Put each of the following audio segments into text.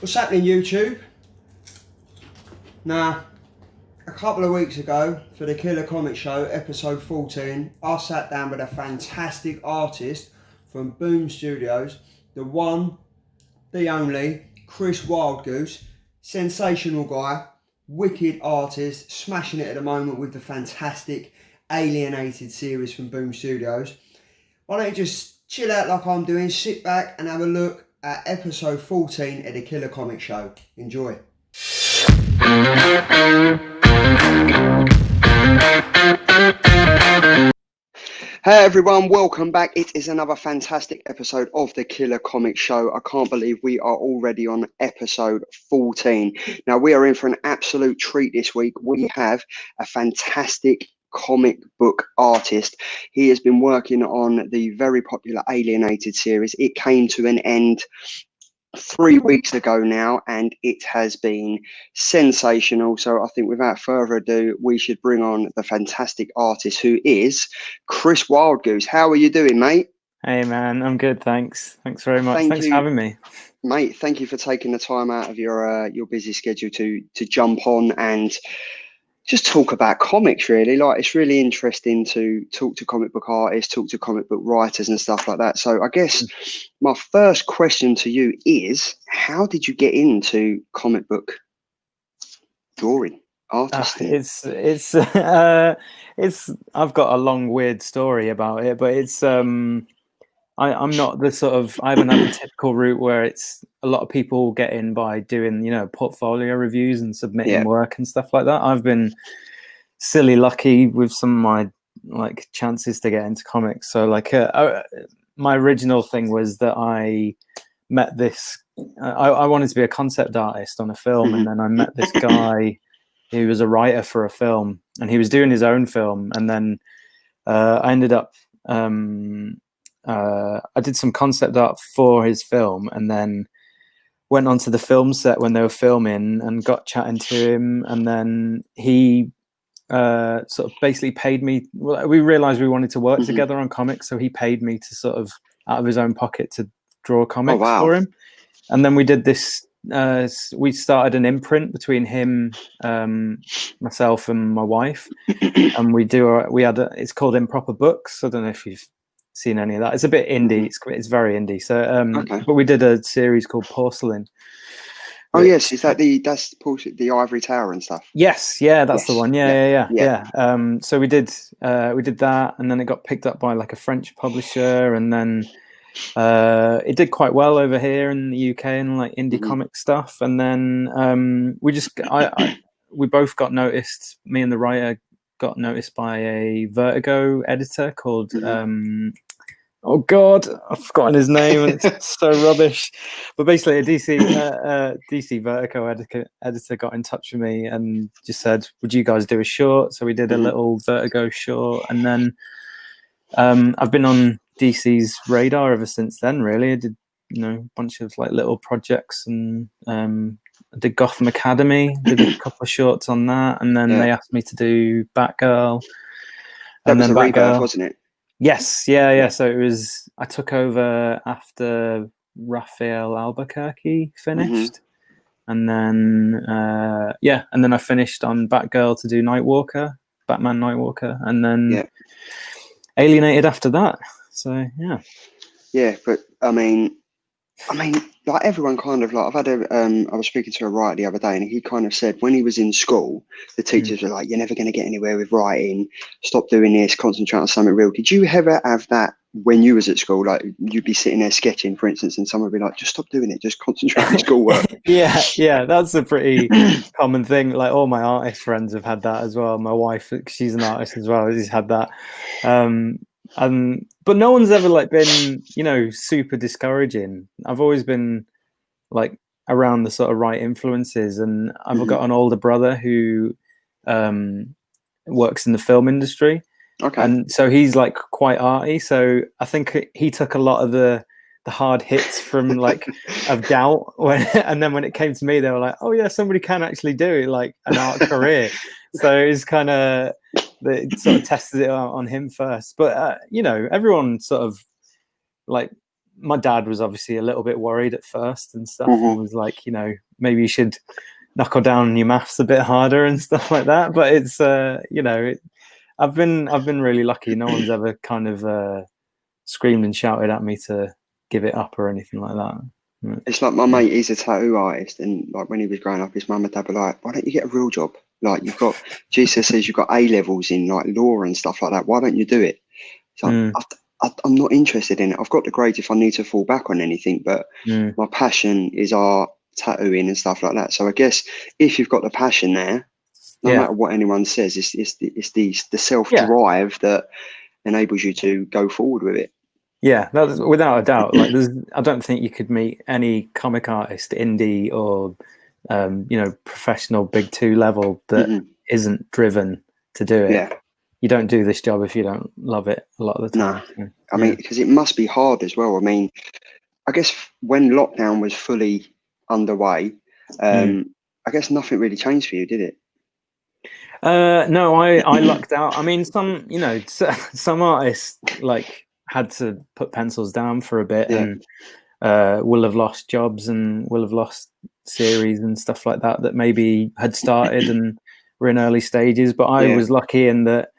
What's happening, YouTube? Now, a couple of weeks ago for the Killer Comic Show, episode 14, I sat down with a fantastic artist from Boom Studios, the one, the only, Chris Wildgoose. Sensational guy, wicked artist, smashing it at the moment with the fantastic Alienated series from Boom Studios. Why don't you just chill out like I'm doing, sit back and have a look at episode 14 of the Killer Comic Show. Enjoy. Hey everyone, welcome back. It is another fantastic episode of the Killer Comic Show. I can't believe we are already on episode 14. Now we are in for an absolute treat this week. We have a fantastic comic book artist. He has been working on the very popular Alienated series. It came to an end 3 weeks ago now, and it has been sensational. So I think without further ado, we should bring on the fantastic artist who is Chris Wildgoose. How are you doing, mate? Hey man, I'm good, thanks. Thanks very much. Thanks for having me. Mate, thank you for taking the time out of your busy schedule to jump on and just talk about comics, really. Like, it's really interesting to talk to comic book artists, talk to comic book writers and stuff like that. So I guess my first question to you is, how did you get into comic book drawing, artisting? It's I've got a long weird story about it, but it's I'm not the sort of, I haven't had the typical route where it's a lot of people get in by doing, portfolio reviews and submitting work and stuff like that. I've been silly lucky with some of my chances to get into comics. So my original thing was that I met this, I wanted to be a concept artist on a film. And then I met this guy who was a writer for a film, and he was doing his own film. And then I ended up, I did some concept art for his film, and then went onto the film set when they were filming and got chatting to him. And then he sort of basically paid me. Well, we realized we wanted to work together on comics, so he paid me to sort of out of his own pocket to draw comics for him. And then we did this. We started an imprint between him, myself, and my wife, and it's called Improper Books. I don't know if you've seen any of that. It's a bit indie. It's very indie. So, but we did a series called Porcelain. Oh yes, is that the Ivory Tower and stuff? Yes, yeah, that's the one. Yeah. So we did that, and then it got picked up by like a French publisher, and then it did quite well over here in the UK and like indie comic stuff. And then we both got noticed. Me and the writer got noticed by a Vertigo editor called oh god, I've forgotten his name and it's so rubbish. But basically a DC Vertigo editor got in touch with me and just said, would you guys do a short? So we did a little Vertigo short, and then I've been on DC's radar ever since then, really. I did a bunch of like little projects, and I did Gotham Academy, did a couple of shorts on that, and then they asked me to do Batgirl. That was a rebirth, wasn't it? Yes, yeah. So it was, I took over after Raphael Albuquerque finished. And then and then I finished on Batgirl to do Batman Nightwalker, and then Alienated after that. So yeah, but I mean, like everyone kind of like, I've had I was speaking to a writer the other day, and he kind of said when he was in school, the teachers were like, you're never going to get anywhere with writing, stop doing this, concentrate on something real. Did you ever have that when you was at school? Like, you'd be sitting there sketching, for instance, and someone would be like, just stop doing it, just concentrate on schoolwork. Yeah, that's a pretty common thing. Like, all my artist friends have had that as well. My wife, she's an artist as well, she's had that. But no one's ever been, super discouraging. I've always been like around the sort of right influences, and I've got an older brother who works in the film industry. Okay. And so he's like quite arty. So I think he took a lot of the hard hits from of doubt and then when it came to me, they were like, oh yeah, somebody can actually do it, like an art career. So it's kind of, they sort of tested it on him first. But everyone sort of like my dad was obviously a little bit worried at first and stuff, and was like, maybe you should knuckle down on your maths a bit harder and stuff like that. But it's I've been really lucky. No one's ever kind of screamed and shouted at me to give it up or anything like that. It's like my mate, he's a tattoo artist, and like when he was growing up, his mum and dad were like, "Why don't you get a real job? Like you've got GCSEs, you've got A levels in like law and stuff like that. Why don't you do it?" So I'm not interested in it. I've got the grades if I need to fall back on anything, but my passion is art, tattooing and stuff like that. So I guess if you've got the passion there, no matter what anyone says, it's the self drive that enables you to go forward with it. Yeah, that's without a doubt. Like, I don't think you could meet any comic artist, indie or professional big 2 level that isn't driven to do it. Yeah. You don't do this job if you don't love it a lot of the time. No, I mean, because it must be hard as well. I mean, I guess when lockdown was fully underway, I guess nothing really changed for you, did it? No, I lucked out. I mean, some artists like had to put pencils down for a bit and will have lost jobs and will have lost series and stuff like that maybe had started and were in early stages. But I was lucky in that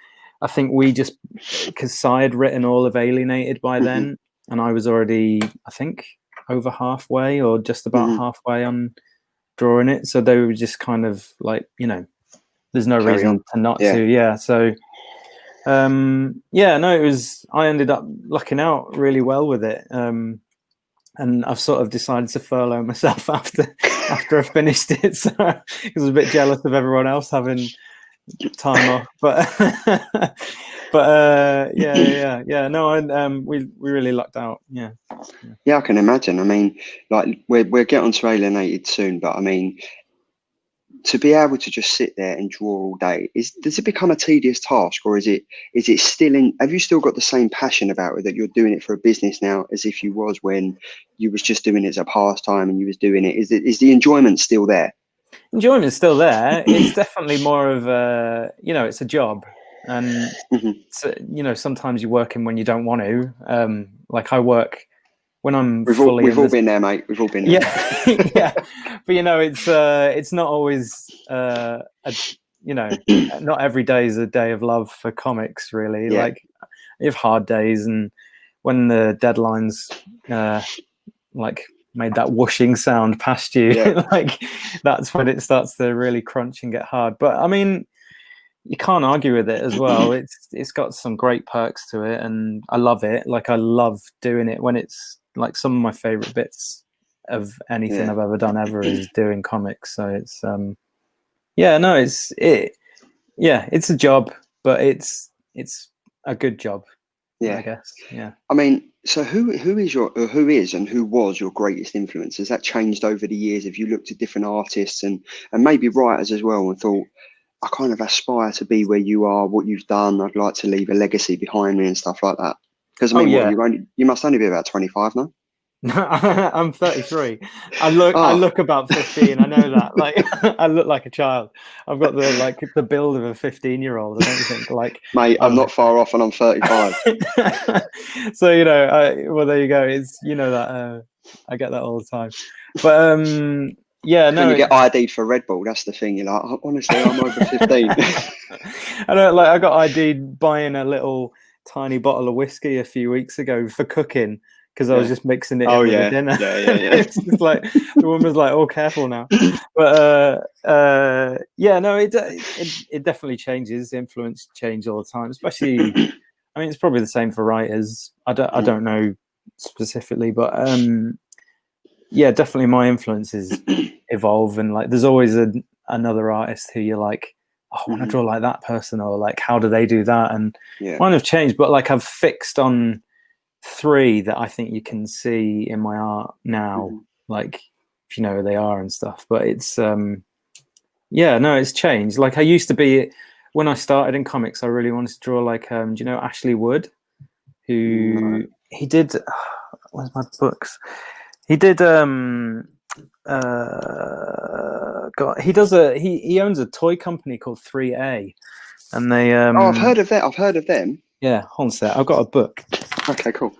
I think because I had written all of Alienated by then, and I was already, I think, over halfway or just about halfway on drawing it. So they were just kind of like, there's no reason to not to. Yeah. So, I ended up lucking out really well with it. And I've sort of decided to furlough myself after I finished it. So I was a bit jealous of everyone else having time off, but we really lucked out. Yeah, I can imagine. I mean, like we'll get on to Alienated soon, but I mean, to be able to just sit there and draw all day, does it become a tedious task, or is it still have you still got the same passion about it, that you're doing it for a business now as if you was when you was just doing it as a pastime and you was doing it? Is the enjoyment still there? Enjoyment's still there. It's definitely more of a, it's a job, and sometimes you're working when you don't want to. Like I work when I'm we've all been there, mate. We've all been there. Yeah. But it's not always not every day is a day of love for comics, really. Like you have hard days, and when the deadlines made that whooshing sound past you, like that's when it starts to really crunch and get hard. But I mean, you can't argue with it as well. It's got some great perks to it, and I love it. Like I love doing it when it's like some of my favorite bits of anything I've ever done ever is doing comics. So it's it's a job, but it's a good job. I guess. Yeah. I mean, so who is and who was your greatest influence? Has that changed over the years? Have you looked at different artists and maybe writers as well and thought, I kind of aspire to be where you are, what you've done. I'd like to leave a legacy behind me and stuff like that. Because I mean, you must only be about 25 now. I'm 33. I look about 15. I know that. Like I look like a child. I've got the build of a 15-year-old. I don't think like. Mate, I'm not far off, and I'm 35. So there you go. It's that I get that all the time. But when you get ID'd for Red Bull, that's the thing. You're like, honestly, I'm over 15. I know. Like I got ID'd buying a little tiny bottle of whiskey a few weeks ago for cooking. Because I was just mixing it in with the dinner. Yeah. It's just like the woman was like, "Oh, careful now." But it definitely changes. Influence change all the time, especially. I mean, it's probably the same for writers. I don't know specifically, but definitely my influences evolve, and like there's always another artist who you're like, oh, I want to draw like that person, or like how do they do that? And mine have changed, but like I've fixed on 3 that I think you can see in my art now, like if you know who they are and stuff. But it's it's changed. Like I used to be, when I started in comics, I really wanted to draw like do you know Ashley Wood, who he did where's my books, he did he owns a toy company called 3A, and they I've heard of them. Yeah, hold on a sec. I've got a book. Okay, cool.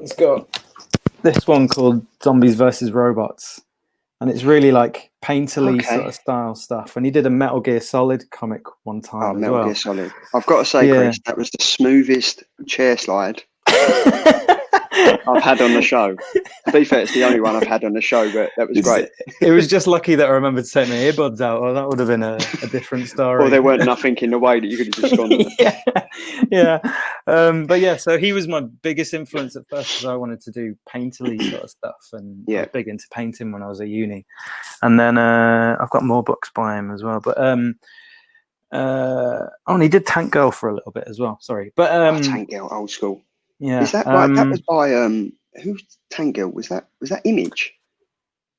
It's got this one called Zombies versus Robots, and it's really like painterly sort of style stuff. And he did a Metal Gear Solid comic one time as Metal well. Gear Solid. I've got to say, Chris, that was the smoothest chair slide I've had on the show. To be fair, it's the only one I've had on the show, but that was great. It was just lucky that I remembered to take my earbuds out, or that would have been a different story. Or there weren't nothing in the way that you could have just gone. But yeah, so he was my biggest influence at first because I wanted to do painterly sort of stuff, and I was big into painting when I was at uni. And then I've got more books by him as well. But and he did Tank Girl for a little bit as well. Sorry, but Tank Girl, old school. Yeah, is that right? That was by who's Tank Girl? Was that Image,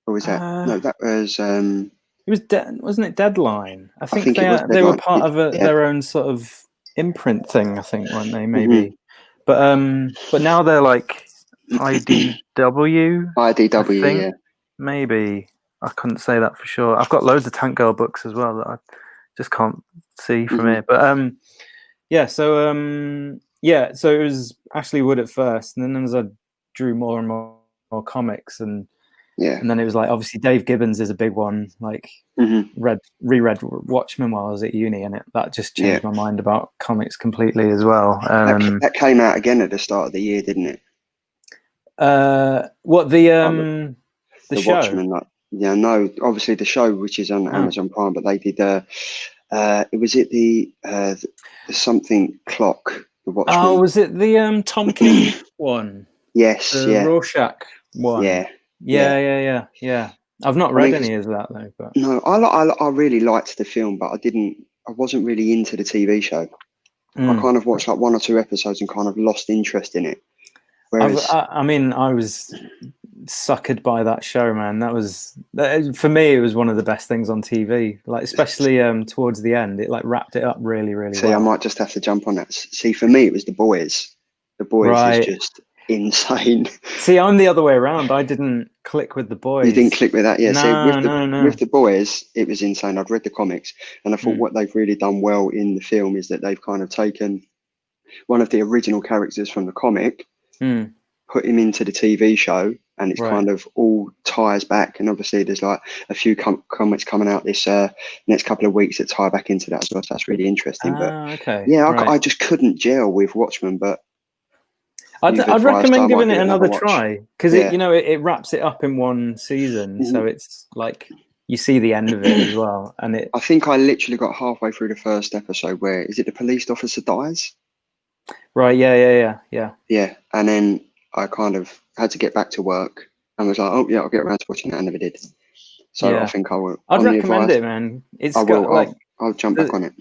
or was that no? That was it was wasn't it Deadline? I think they were part of their own sort of imprint thing. I think, weren't they? Maybe, but now they're like IDW. IDW, yeah. Maybe I couldn't say that for sure. I've got loads of Tank Girl books as well that I just can't see from here. But so it was Ashley Wood at first, and then as I drew more and more comics, and then it was like obviously Dave Gibbons is a big one. Like reread Watchmen while I was at uni, and that just changed my mind about comics completely as well. That came out again at the start of the year, didn't it? What the show? Watchmen, no, obviously the show, which is on Amazon Prime, but they did was it the something clock. Oh, was it the Tom King one? Yes, the Rorschach one. Yeah. I've not read any of that though. But no, I really liked the film, but I wasn't really into the TV show. I kind of watched like one or two episodes and kind of lost interest in it. Whereas, I was suckered by that show, man. That was for me. It was one of the best things on TV. Like especially towards the end, it like wrapped it up really, really well. I might just have to jump on that. See, for me, it was The Boys. The Boys is just insane. See, I'm the other way around. I didn't click with The Boys. You didn't click with that, yeah. No. With The Boys, it was insane. I'd read the comics, and I thought what they've really done well in the film is that they've kind of taken one of the original characters from the comic, put him into the TV show, and it's kind of all ties back. And obviously there's like a few comics coming out this next couple of weeks that tie back into that as well, so that's really interesting. I just couldn't gel with Watchmen, but I'd recommend giving it another try, because it wraps it up in one season, so it's like you see the end of it as well. And I think I literally got halfway through the first episode where is it the police officer dies? Right, yeah. Yeah, and then I kind of had to get back to work and was like, oh yeah, I'll get around to watching it, and never did. So I think I will. I'd recommend it, man. I'll jump back on it.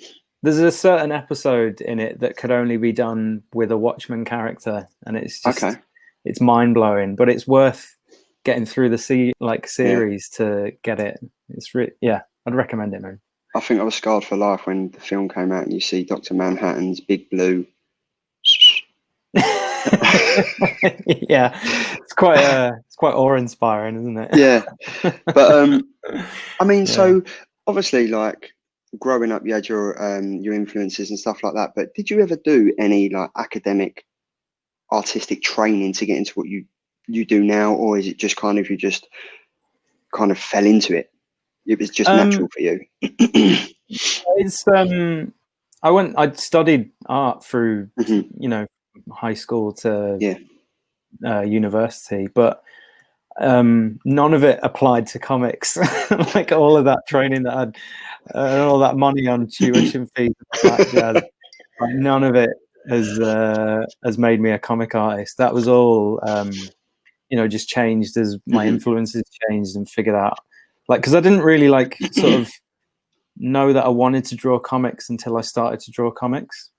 There's a certain episode in it that could only be done with a Watchmen character, and it's just it's mind blowing. But it's worth getting through the series to get it. It's I'd recommend it, man. I think I was scarred for life when the film came out, and you see Dr. Manhattan's big blue. It's quite awe-inspiring, isn't it? Yeah, but I mean, so obviously, like growing up, you had your influences and stuff like that. But did you ever do any like academic, artistic training to get into what you do now, or is it just kind of you just kind of fell into it? It was just natural for you. It's I studied art through high school to university, but none of it applied to comics. Like all of that training that I had, all that money on tuition fees, like none of it has made me a comic artist. That was all just changed as my influences changed and figured out, like, because I didn't really like sort of know that I wanted to draw comics until I started to draw comics.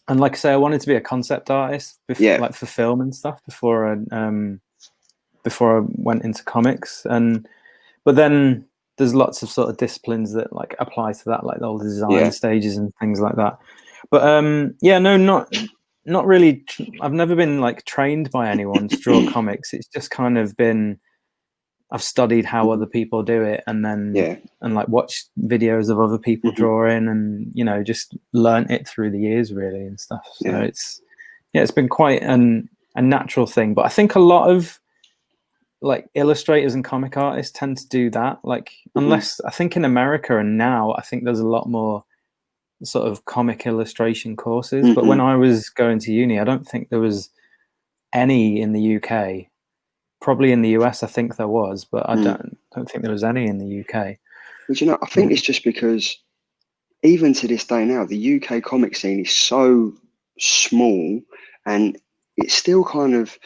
And like I say, I wanted to be a concept artist like for film and stuff before I went into comics. But then there's lots of sort of disciplines that like apply to that, like all the design stages and things like that. But not really. I've never been like trained by anyone to draw comics. It's just kind of been, I've studied how other people do it, and then and like watched videos of other people drawing, and just learnt it through the years really and stuff. So it's been quite an a natural thing. But I think a lot of like illustrators and comic artists tend to do that. Like, unless I think in America and now, I think there's a lot more sort of comic illustration courses. But when I was going to uni, I don't think there was any in the UK. Probably in the US, I think there was, but I don't think there was any in the UK. But I think it's just because even to this day now, the UK comic scene is so small, and it's still kind of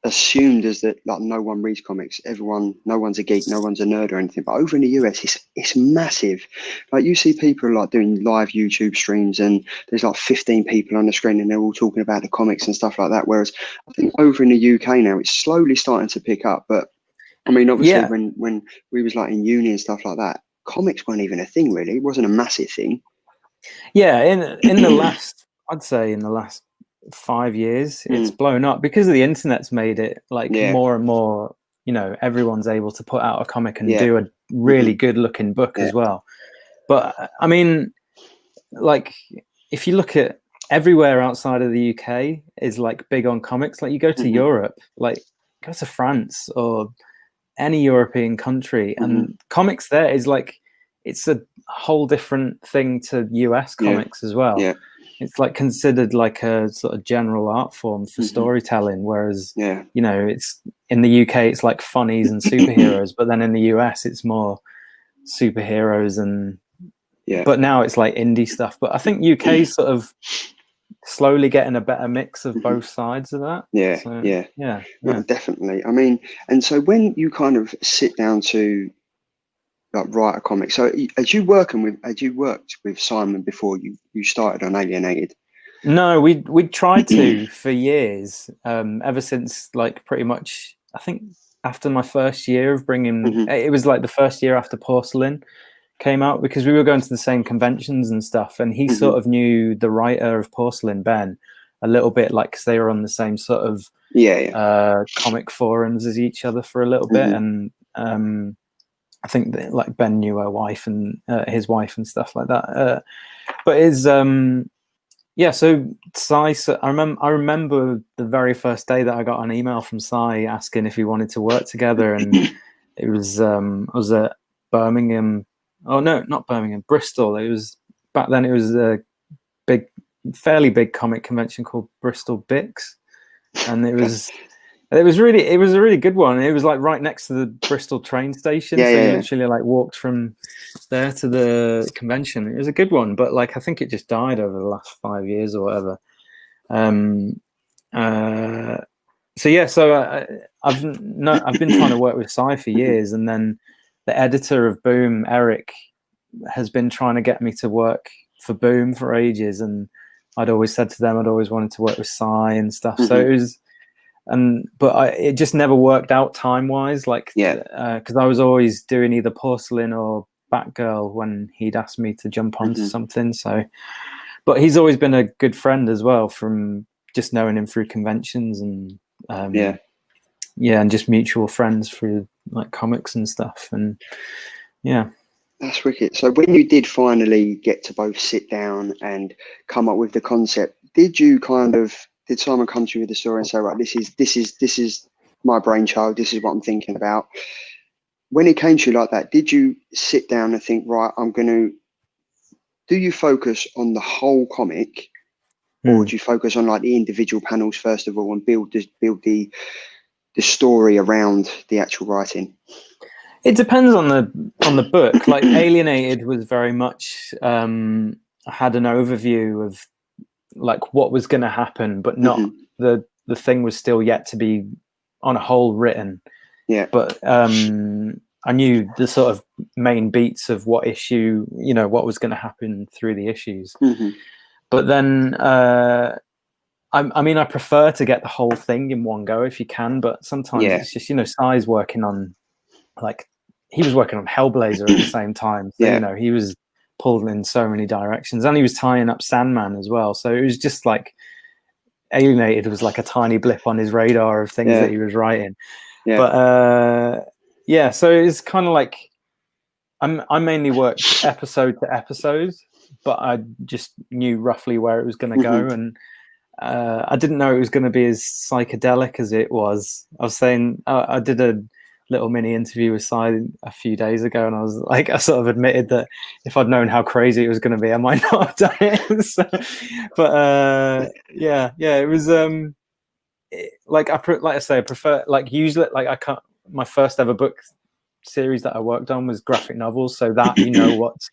assumed as that like no one reads comics, no one's a geek, no one's a nerd or anything. But over in the US, it's massive. Like, you see people like doing live YouTube streams, and there's like 15 people on the screen, and they're all talking about the comics and stuff like that. Whereas I think over in the UK now, it's slowly starting to pick up. But I mean, obviously, when we was like in uni and stuff like that, comics weren't even a thing, really. It wasn't a massive thing. Yeah, in the last, I'd say in the last 5 years, it's blown up because of the internet's made it like more and more, everyone's able to put out a comic and do a really good looking book as well. But I mean, like, if you look at everywhere outside of the UK is like big on comics. Like, you go to Europe, like go to France or any European country, and comics there is like, it's a whole different thing to US comics as well. It's like considered like a sort of general art form for storytelling, whereas it's in the UK it's like funnies and superheroes, but then in the US it's more superheroes and but now it's like indie stuff. But I think UK's sort of slowly getting a better mix of both sides of that. No, definitely. I mean, and so when you kind of sit down to like write a comic, so had you worked with Simon before you started on Alienated? No, we tried to for years, ever since like pretty much, I think after my first year of bringing it was like the first year after Porcelain came out, because we were going to the same conventions and stuff, and he sort of knew the writer of Porcelain, Ben, a little bit, like, because they were on the same sort of comic forums as each other for a little bit, and I think that, like, Ben knew her wife and his wife and stuff like that. But his so Sai, I remember the very first day that I got an email from Sai asking if he wanted to work together, and it was I was at Birmingham. Oh no, not Birmingham, Bristol. It was back then. It was a fairly big comic convention called Bristol Bix, and it was a really good one. It was like right next to the Bristol train station, so you literally like walked from there to the convention. It was a good one, but like I think it just died over the last 5 years or whatever. I've been trying to work with Sai for years, and then the editor of Boom, Eric, has been trying to get me to work for Boom for ages, and I'd always said to them I'd always wanted to work with Sai and stuff. So it was, it just never worked out time wise, like because I was always doing either Porcelain or Batgirl when he'd asked me to jump onto something. So, but he's always been a good friend as well, from just knowing him through conventions and and just mutual friends through like comics and stuff. And that's wicked. So when you did finally get to both sit down and come up with the concept, did Simon come to you with the story and say, right, this is my brainchild, this is what I'm thinking about? When it came to you like that, did you sit down and think, right, do you focus on the whole comic, or do you focus on like the individual panels first of all and build the story around the actual writing? It depends on the book. Like Alienated was very much had an overview of like what was going to happen, but not the thing was still yet to be on a whole written. But I knew the sort of main beats of what issue, what was going to happen through the issues. But then I mean, I prefer to get the whole thing in one go if you can, but sometimes it's just, Sai's working on, like, he was working on Hellblazer at the same time. So, he was pulled in so many directions, and he was tying up Sandman as well. So it was just like Alienated was like a tiny blip on his radar of things that he was writing. But so it's kind of like I mainly worked episode to episode, but I just knew roughly where it was going to go. I didn't know it was going to be as psychedelic as it was. I was saying I did a little mini interview with Cy a few days ago, and I was like, I sort of admitted that if I'd known how crazy it was going to be, I might not have done it. So, but yeah, it was like I say, I prefer, like, usually, like, I can't. My first ever book series that I worked on was graphic novels, so that what's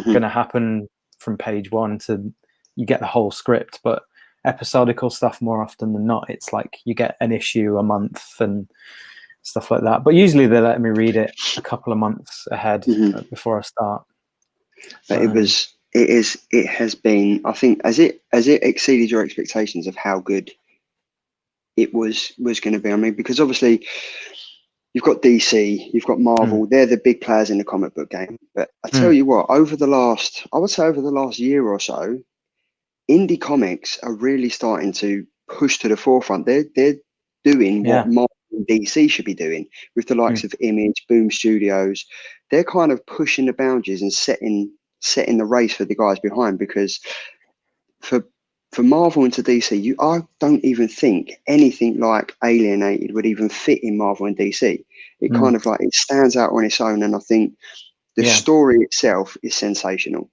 going to happen from page one to you get the whole script. But episodical stuff, more often than not, it's like you get an issue a month and stuff like that. But usually they let me read it a couple of months ahead before I start. But it has been, I think, as it exceeded your expectations of how good it was going to be. I mean, because obviously you've got DC, you've got Marvel, they're the big players in the comic book game. But I tell you what, over the last year or so, indie comics are really starting to push to the forefront. They're doing what Marvel and DC should be doing with the likes of Image, Boom Studios. They're kind of pushing the boundaries and setting the race for the guys behind, because for Marvel into DC, I don't even think anything like Alienated would even fit in Marvel and DC. It kind of like, it stands out on its own, and I think the story itself is sensational.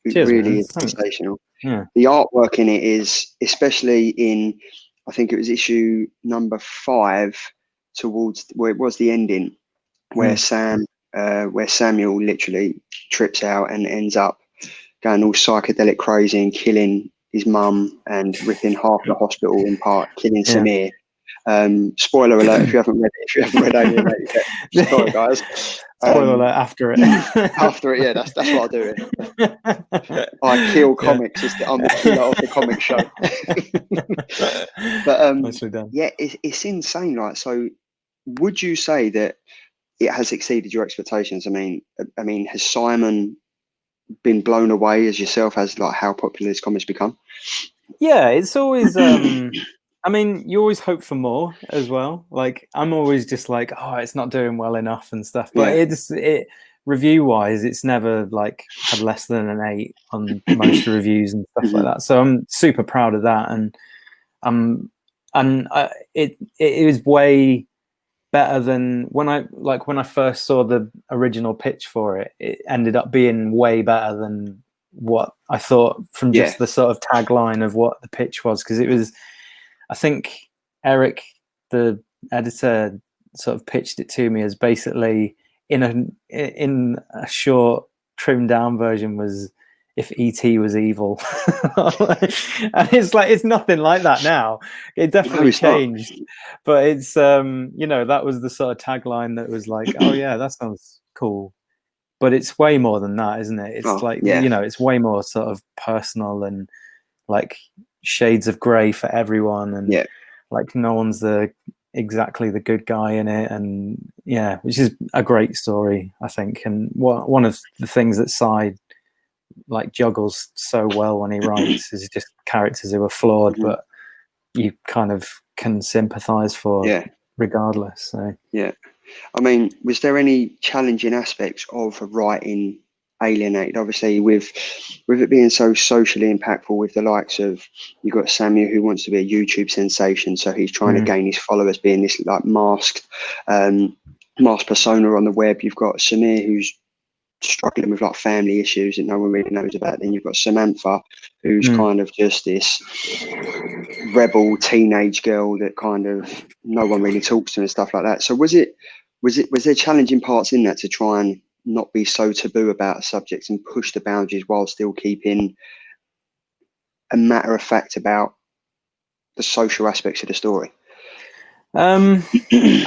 It really is sensational. Yeah. The artwork in it is, especially in, I think it was issue number 5, towards where it was the ending, where Samuel literally trips out and ends up going all psychedelic crazy and killing his mum and ripping half the hospital in part, killing Samir. Spoiler alert if you haven't read Alienated yet. Sorry, guys. Spoiler alert after it. After it, yeah, that's what I'll do it. I kill comics. I'm the killer of the comic show. But yeah, it's insane. Like, so would you say that it has exceeded your expectations? I mean, has Simon been blown away as yourself as like how popular this comic's become? Yeah, it's always I mean, you always hope for more as well. Like, I'm always just like, oh, it's not doing well enough and stuff. But it review wise, it's never like had less than an 8 on most reviews and stuff like that. So I'm super proud of that, and it is way better than when I first saw the original pitch for it. It ended up being way better than what I thought from just the sort of tagline of what the pitch was, because it was, I think Eric, the editor, sort of pitched it to me as basically in a short, trimmed down version was if E.T. was evil. And it's like, it's nothing like that now. It definitely changed. But it's, that was the sort of tagline that was like, oh yeah, that sounds cool. But it's way more than that, isn't it? It's it's way more sort of personal and like shades of grey for everyone. And like no one's exactly the good guy in it. And which is a great story, I think. And one of the things that Cy like juggles so well when he writes is just characters who are flawed, but you kind of can sympathize for regardless. So I mean, was there any challenging aspects of writing Alienated? Obviously, with it being so socially impactful, with the likes of, you got Samuel, who wants to be a YouTube sensation, so he's trying to gain his followers, being this like masked persona on the web. You've got Samir, who's struggling with like family issues that no one really knows about. Then you've got Samantha, who's kind of just this rebel teenage girl that kind of no one really talks to and stuff like that. So was there challenging parts in that to try and not be so taboo about a subject and push the boundaries while still keeping a matter of fact about the social aspects of the story? I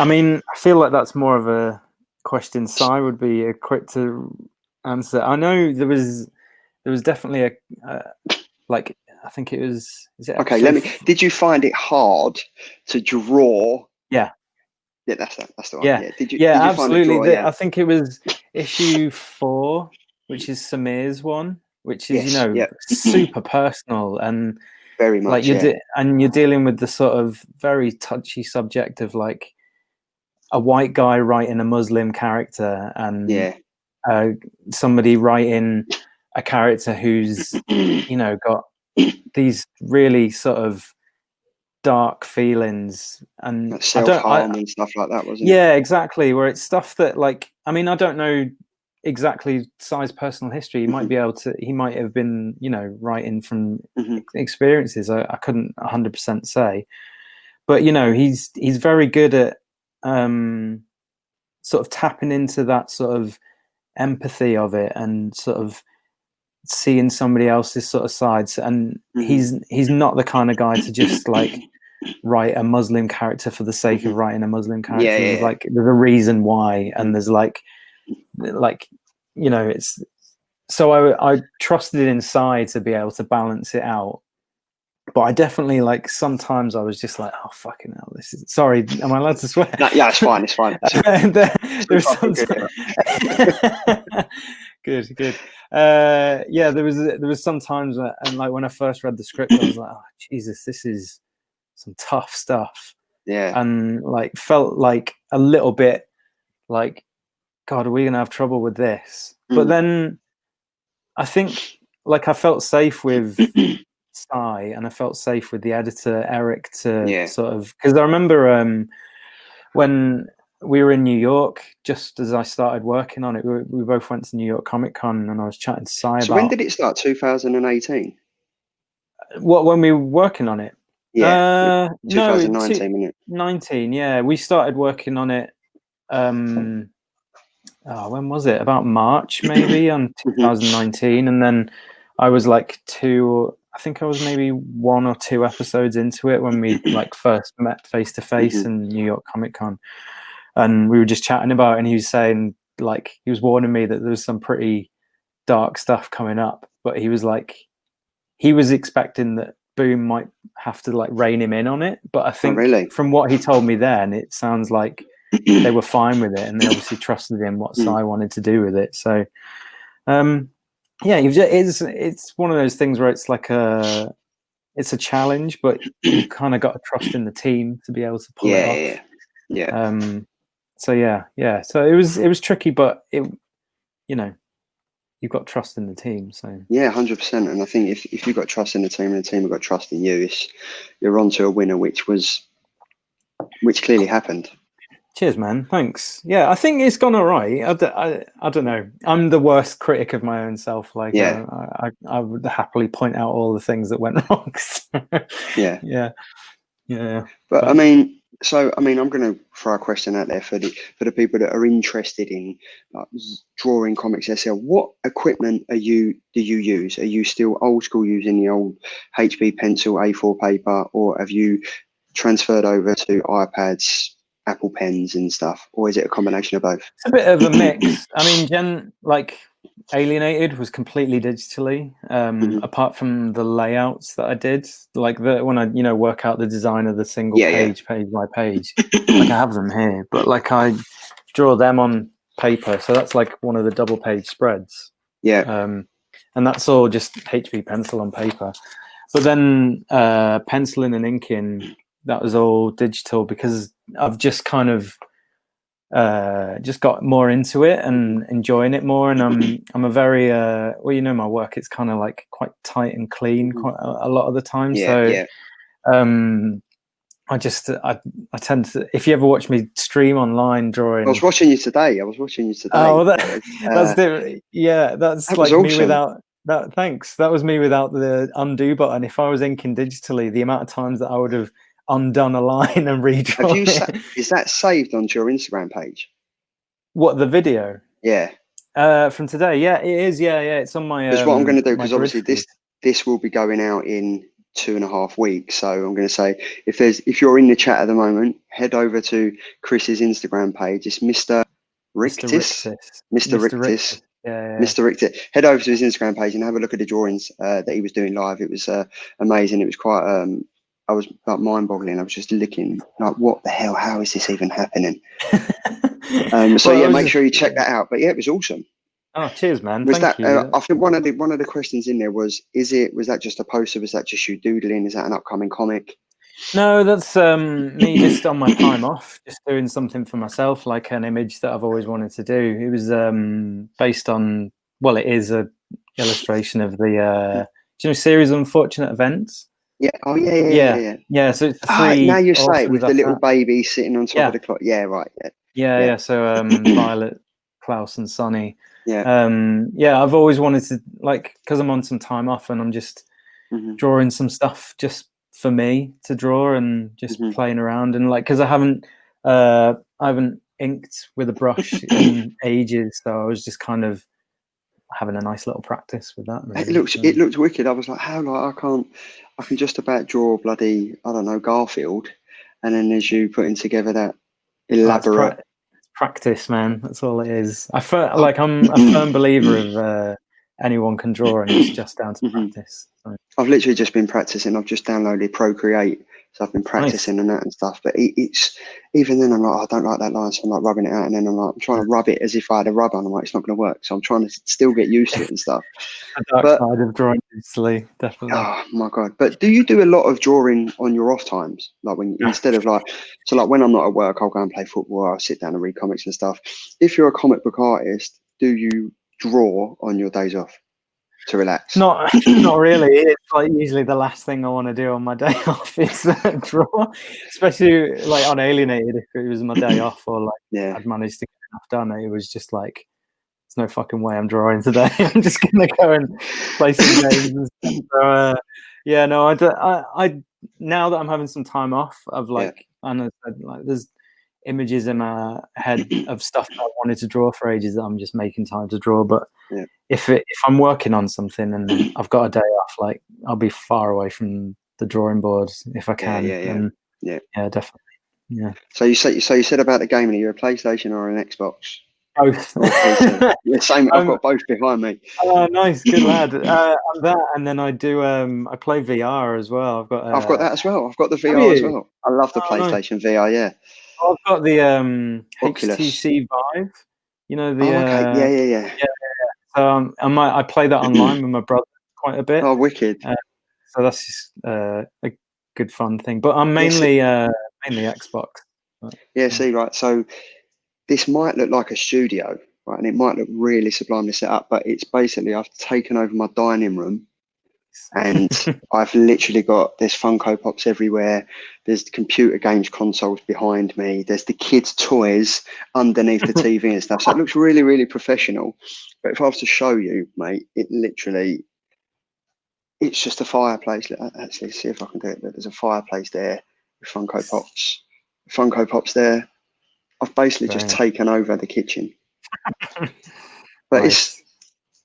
mean, I feel like that's more of a question Cy would be quick to answer. I know there was definitely a like, I think it was, did you find it hard to draw? Yeah, that's the one. Yeah, did you absolutely. find it I think it was issue 4, which is Samir's one, which is super personal and very much like and you're dealing with the sort of very touchy subject of like a white guy writing a Muslim character and somebody writing a character who's got these really sort of dark feelings and like self-harm and stuff like that, wasn't it? Yeah, exactly. Where it's stuff that, like, I mean, I don't know exactly Si's personal history. He might be able to. He might have been, you know, writing from experiences. I couldn't 100% say, but you know, he's very good at sort of tapping into that sort of empathy of it and sort of seeing somebody else's sort of sides. And he's not the kind of guy to just like write a Muslim character for the sake of writing a Muslim character. There's like, there's a reason why, and there's like you know, it's so I trusted inside to be able to balance it out. But I definitely, like, sometimes I was just like, oh fucking hell, this is, sorry, am I allowed to swear? No, yeah, it's fine, it's fine. There's good. Yeah, there was sometimes, and like when I first read the script, I was like, oh Jesus, this is some tough stuff. Yeah. And like felt like a little bit like, God, are we gonna have trouble with this? But then I think, like, I felt safe with Si, and I felt safe with the editor Eric to sort of, because I remember when we were in New York, just as I started working on it, we both went to New York Comic Con, and I was chatting to Si about. So when did it start? 2018. What, when we were working on it? Yeah, 2019. No, 19. Yeah, we started working on it. When was it? About March, maybe, on 2019, and then I was like I think I was maybe 1 or 2 episodes into it when we like first met face to face in New York Comic Con, and we were just chatting about it, and he was saying, like, he was warning me that there was some pretty dark stuff coming up, but he was like, he was expecting that Boom might have to like rein him in on it, but I think from what he told me then, it sounds like they were fine with it, and they obviously trusted in what Si wanted to do with it. So yeah, it's one of those things where it's like it's a challenge, but you've kind of got to trust in the team to be able to pull it off. So yeah. So it was tricky, but it, you know, you've got trust in the team. So yeah, 100%. And I think if you've got trust in the team and the team have got trust in you, you're onto a winner, which clearly happened. Cheers, man. Thanks. Yeah, I think it's gone all right. I don't know. I'm the worst critic of my own self. Like, I would happily point out all the things that went wrong. Yeah. But I mean, I'm going to throw a question out there for the people that are interested in drawing comics themselves. What equipment do you use? Are you still old school using the old HB pencil, A4 paper, or have you transferred over to iPads, Apple pens and stuff, or is it a combination of both? It's a bit of a mix. I mean, like Alienated was completely digitally, apart from the layouts that I did, like when I, you know, work out the design of the single page by page. Like, I have them here, but like I draw them on paper, so that's like one of the double page spreads. And that's all just HB pencil on paper. But then penciling and inking, that was all digital, because I've just kind of just got more into it and enjoying it more. And I'm a very well, you know, my work, it's kind of like quite tight and clean quite a lot of the time. I tend to, if you ever watch me stream online drawing, I was watching you today. Oh, that's different. Yeah, that's like awesome. Me without that. Thanks. That was me without the undo button. If I was inking digitally, the amount of times that I would have undone a line and redrawn it. Is that saved onto your Instagram page? What, the video? Yeah. From today? Yeah, it is. Yeah. It's on my. Because what I'm going to do, because obviously this will be going out in 2.5 weeks. So I'm going to say, if you're in the chat at the moment, head over to Chris's Instagram page. It's Mr. Rictus. Mr. Rictus. Yeah. Mr. Rictus. Head over to his Instagram page and have a look at the drawings that he was doing live. It was amazing. It was quite. I was like mind-boggling. I was just looking like, what the hell? How is this even happening? Make sure you check that out. But yeah, it was awesome. Oh, cheers, man! Thank you. I think one of the questions in there was that just a poster? Was that just you doodling? Is that an upcoming comic? No, that's me just on my time off, just doing something for myself, like an image that I've always wanted to do. It was based on, well, it is a illustration of the you know Series of Unfortunate Events? Yeah. Oh yeah. So it's free. Now you say it with the little baby sitting on top of the clock. Yeah, right. Yeah. So Violet, Klaus, and Sonny. Yeah. I've always wanted to, like, because I'm on some time off and I'm just drawing some stuff just for me to draw and just playing around, and like, because I haven't inked with a brush in ages, so I was just kind of having a nice little practice with that. Really. It looked wicked. I was like, how, like, I can just about draw bloody, I don't know, Garfield, and then as you putting together that elaborate practice, man. That's all it is. I'm a firm believer of anyone can draw, and it's just down to practice. So. I've literally just been practicing. I've just downloaded Procreate, so I've been practicing and that and stuff. But it's even then, I'm like, I don't like that line, so I'm like rubbing it out, and then I'm trying to rub it as if I had a rubber, and I'm like, it's not going to work. So I'm trying to still get used to it and stuff. The dark side of drawing easily, definitely. Oh my god! But do you do a lot of drawing on your off times, like when instead of like, so like when I'm not at work, I'll go and play football, or I'll sit down and read comics and stuff. If you're a comic book artist, do you draw on your days off to relax? Not really. It's like usually the last thing I want to do on my day off is draw, especially like on Alienated. If it was my day off, or like I'd managed to get enough done, it was just like, there's no fucking way I'm drawing today. I'm just gonna go and play some games and stuff. So, I now that I'm having some time off, I've like, and I said, like, there's images in my head of stuff that I wanted to draw for ages that I'm just making time to draw. But if I'm working on something and I've got a day off, like, I'll be far away from the drawing board if I can. Yeah, definitely. Yeah. So you said about the gaming. Are you a PlayStation or an Xbox? Both. Same. I've got both behind me. Oh, nice, good lad. That, and then I do. I play VR as well. I've got that as well. I've got the VR as well. I love the PlayStation VR. Yeah. I've got the HTC Vive. You know the. Okay. Yeah. So I play that online with my brother quite a bit. Oh, wicked! So that's just a good fun thing. But I'm mainly Xbox. Yeah. See, right. So this might look like a studio, right, and it might look really sublimely set up, but it's basically, I've taken over my dining room, and I've literally got, there's Funko Pops everywhere, there's computer games consoles behind me, there's the kids' toys underneath the TV and stuff. So it looks really, really professional. But if I was to show you, mate, it's just a fireplace. Actually, see if I can do it. There's a fireplace there with Funko Pops there. I've basically just taken over the kitchen. But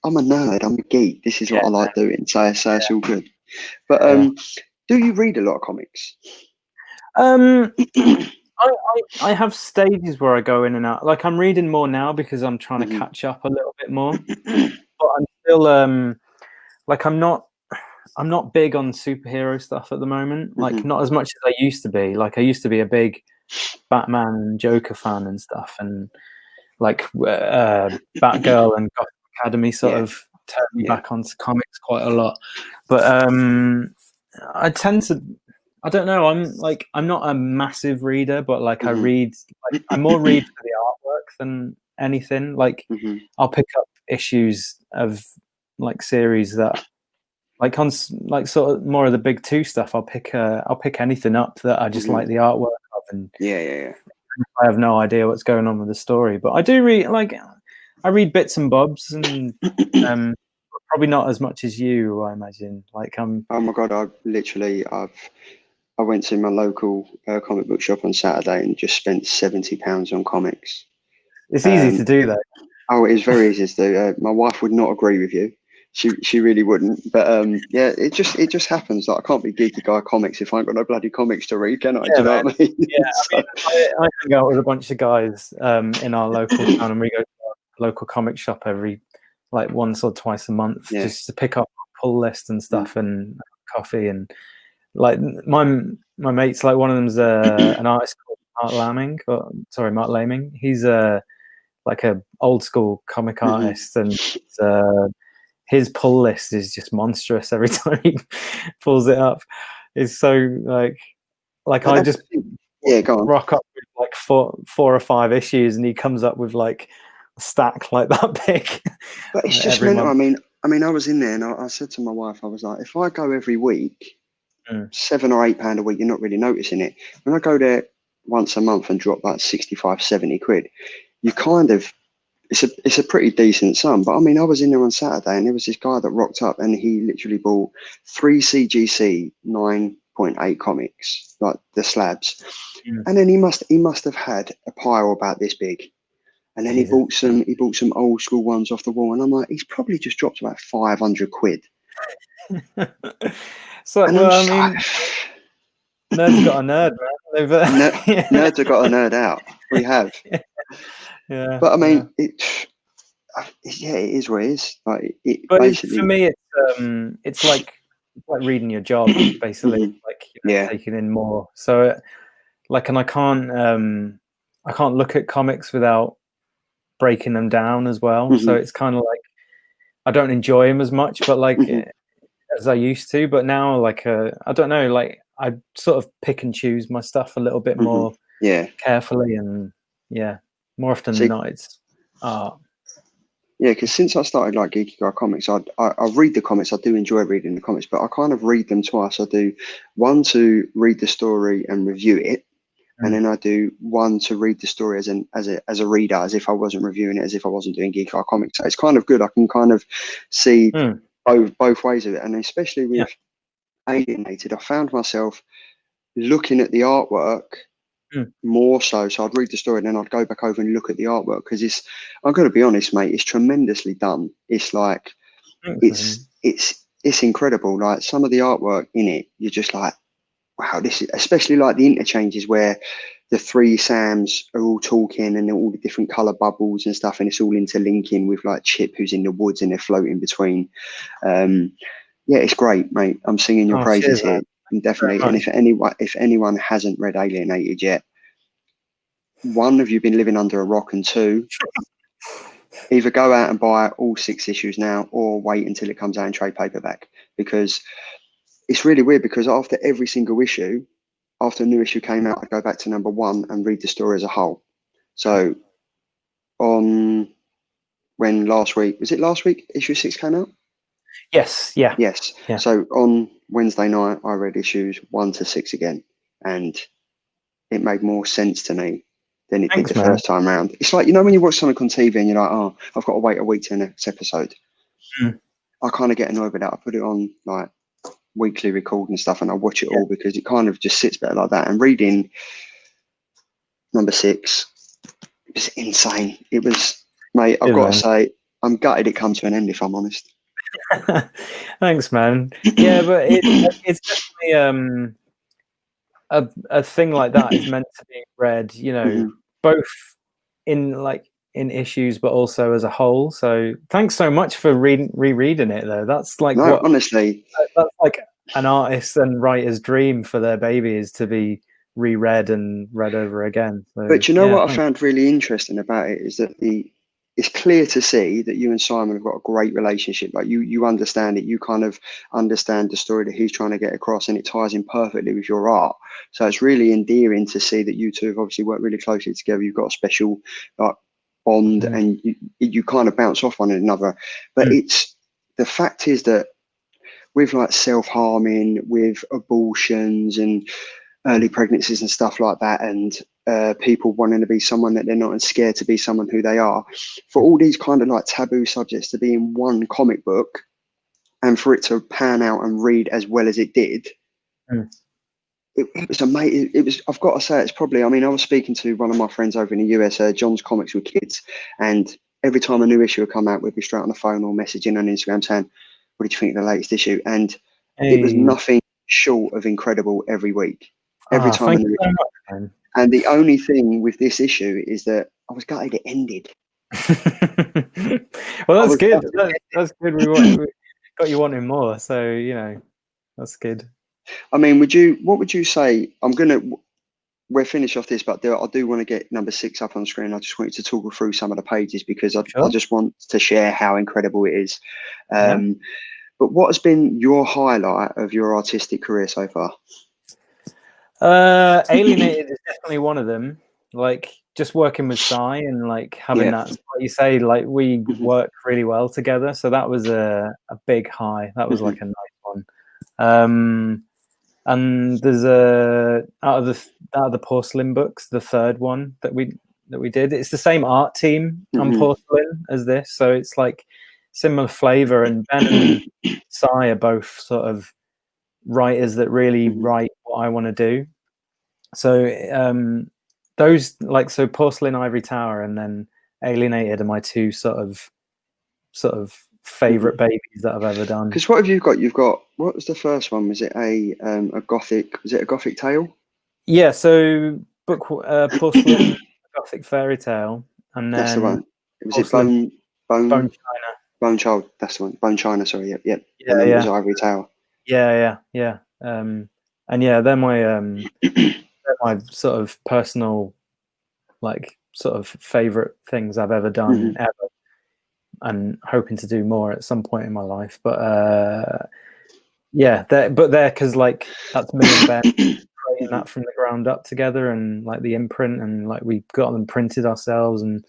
I'm a nerd, I'm a geek. This is what I like doing. So it's all good. But do you read a lot of comics? I have stages where I go in and out. Like, I'm reading more now because I'm trying to catch up a little bit more. But I'm still like, I'm not big on superhero stuff at the moment. Like, not as much as I used to be. Like, I used to be a big Batman and Joker fan and stuff, and like Batgirl and Gotham Academy sort of turned me back onto comics quite a lot. But I tend to, I don't know, I'm not a massive reader, but like I read, like, I more read for the artwork than anything. Like I'll pick up issues of like series that, like, on like sort of more of the big two stuff, I'll pick anything up that I just like the artwork of, and I have no idea what's going on with the story. But I do read, like, I read bits and bobs, and probably not as much as you, I imagine. Like, oh my god, I went to my local comic book shop on Saturday and just spent £70 on comics. It's easy to do that. Oh, it is very easy to do. My wife would not agree with you. She really wouldn't, but it just happens. Like, I can't be geeky guy comics if I ain't got no bloody comics to read, can I? Do you know what I mean? Yeah, I hang out with a bunch of guys in our local town, and we go to our local comic shop every, like, once or twice a month, just to pick up a pull list and stuff, and coffee, and like my mates, like, one of them's an artist called Mark Laming. He's like a old school comic artist, and his pull list is just monstrous every time he pulls it up. It's so like I just go on. rock up with like four or five issues, and he comes up with like a stack like that big. But it's just mental. I mean, I mean, I was in there and I said to my wife, I was like, if I go every week, £7 or £8 a week, you're not really noticing it. When I go there once a month and drop like 65, 70 quid, you kind of, it's a pretty decent sum. But I mean, I was in there on Saturday and there was this guy that rocked up and he literally bought 3 CGC 9.8 comics, like the slabs. And then he must have had a pile about this big. And then he bought some old school ones off the wall. And I'm like, he's probably just dropped about 500 quid. So, and well, I mean, nerds got a nerd, man. Nerds have got a nerd out. We have. Yeah. But I mean, it is what it is. Like, but basically, for me, it's like reading your job, basically. Like, taking in more. So, like, and I can't look at comics without breaking them down as well. So it's kind of like I don't enjoy them as much, but like as I used to. But now, like, I don't know, like I sort of pick and choose my stuff a little bit more carefully, and more often than not, it's art. Yeah, because since I started like Geeky Guy Comics, I read the comics. I do enjoy reading the comics, but I kind of read them twice. I do one to read the story and review it, and then I do one to read the story as a reader, as if I wasn't reviewing it, as if I wasn't doing Geeky Guy Comics. So it's kind of good. I can kind of see both ways of it, and especially with Alienated, I found myself looking at the artwork more so. So I'd read the story and then I'd go back over and look at the artwork because I'm going to be honest, mate, it's tremendously done. It's like it's incredible. Like some of the artwork in it, you're just like, wow, this is, especially like the interchanges where the 3 Sams are all talking and all the different color bubbles and stuff, and it's all interlinking with like Chip who's in the woods and they're floating between. Yeah, it's great, mate. I'm singing your praises here. And definitely. And if anyone hasn't read Alienated yet, 1, have you been living under a rock, and 2, either go out and buy all 6 issues now or wait until it comes out in trade paperback, because it's really weird, because after every single issue, after a new issue came out, I'd go back to number 1 and read the story as a whole. So when last week issue 6 came out? Yes. Yeah. Yes. Yeah. So on Wednesday night, I read issues 1 to 6 again, and it made more sense to me than it did the first time round. It's like, when you watch something on TV and you're like, oh, I've got to wait a week to the next episode. I kind of get annoyed with that. I put it on like weekly record and stuff, and I watch it all because it kind of just sits better like that. And reading number 6, it was insane. It was, mate, I've got to say, I'm gutted it comes to an end, if I'm honest. Thanks, man. Yeah, but it's definitely a thing like that is meant to be read, both in issues, but also as a whole. So thanks so much for rereading it, though. That's like honestly, that's like an artist and writer's dream for their baby, is to be reread and read over again. So, but what I found really interesting about it is that it's clear to see that you and Simon have got a great relationship. Like you understand it. You kind of understand the story that he's trying to get across, and it ties in perfectly with your art. So it's really endearing to see that you two have obviously worked really closely together. You've got a special bond, and you kind of bounce off one another. But the fact is that with like self-harming, with abortions and early pregnancies and stuff like that, and people wanting to be someone that they're not, and scared to be someone who they are, for all these kind of like taboo subjects to be in one comic book and for it to pan out and read as well as it did, it was amazing. It was, I've got to say, it's probably, I was speaking to one of my friends over in the US, John's Comics with Kids, and every time a new issue would come out, we'd be straight on the phone or messaging on Instagram saying, what did you think of the latest issue? And it was nothing short of incredible every week. Every time. And the only thing with this issue is that I was gutted it ended. Well, that's good. That's good. We got you wanting more, so that's good. What would you say? We'll finish off this, but I do want to get number 6 up on screen. I just want you to talk through some of the pages, because I just want to share how incredible it is. But what has been your highlight of your artistic career so far? Alienated is definitely one of them. Like, just working with Sai and like having that, like you say, like we worked really well together. So that was a big high. That was like a nice one. And there's out of the porcelain books, the third one that we did. It's the same art team on porcelain as this, so it's like similar flavor. And Ben and Sai are both sort of writers that really write what I want to do. So those, like, so Porcelain Ivory Tower and then Alienated are my two sort of favorite babies that I've ever done. Because what have you got? You've got, what was the first one? Was it a gothic? Was it a gothic tale? Yeah. So book Porcelain Gothic Fairy Tale, and then that's the one. Was it Bone China? Bone Child. That's the one. Bone China. Sorry. Yep. Yeah. And then it was Ivory Tower. Yeah. And yeah, they're my sort of personal, like, sort of favorite things I've ever done ever, and hoping to do more at some point in my life. But yeah, they're because like that's me and Ben creating that from the ground up together, and like the imprint, and like we got them printed ourselves and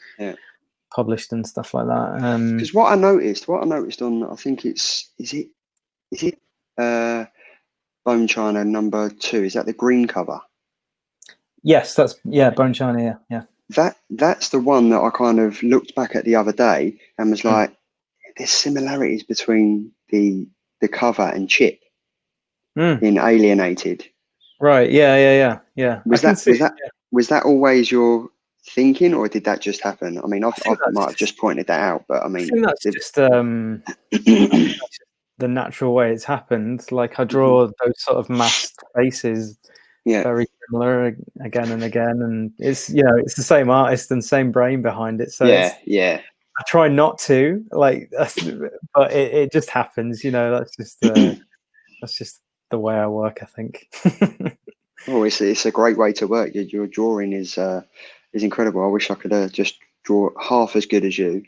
published and stuff like that. Because what I noticed on, I think is it Bone China #2? Is that the green cover? Yes, that's Bone China. Yeah. That's the one that I kind of looked back at the other day and was like, there's similarities between the cover and Chip in Alienated. Right. Yeah. Was that always your thinking, or did that just happen? I mean, I might have just pointed that out, but I mean, I think that's just the natural way it's happened. Like I draw those sort of masked faces, very similar again and again, and it's it's the same artist and same brain behind it. So I try not to like, but it just happens. That's just the way I work, I think. Oh, it's a great way to work. Your drawing is incredible. I wish I could just draw half as good as you.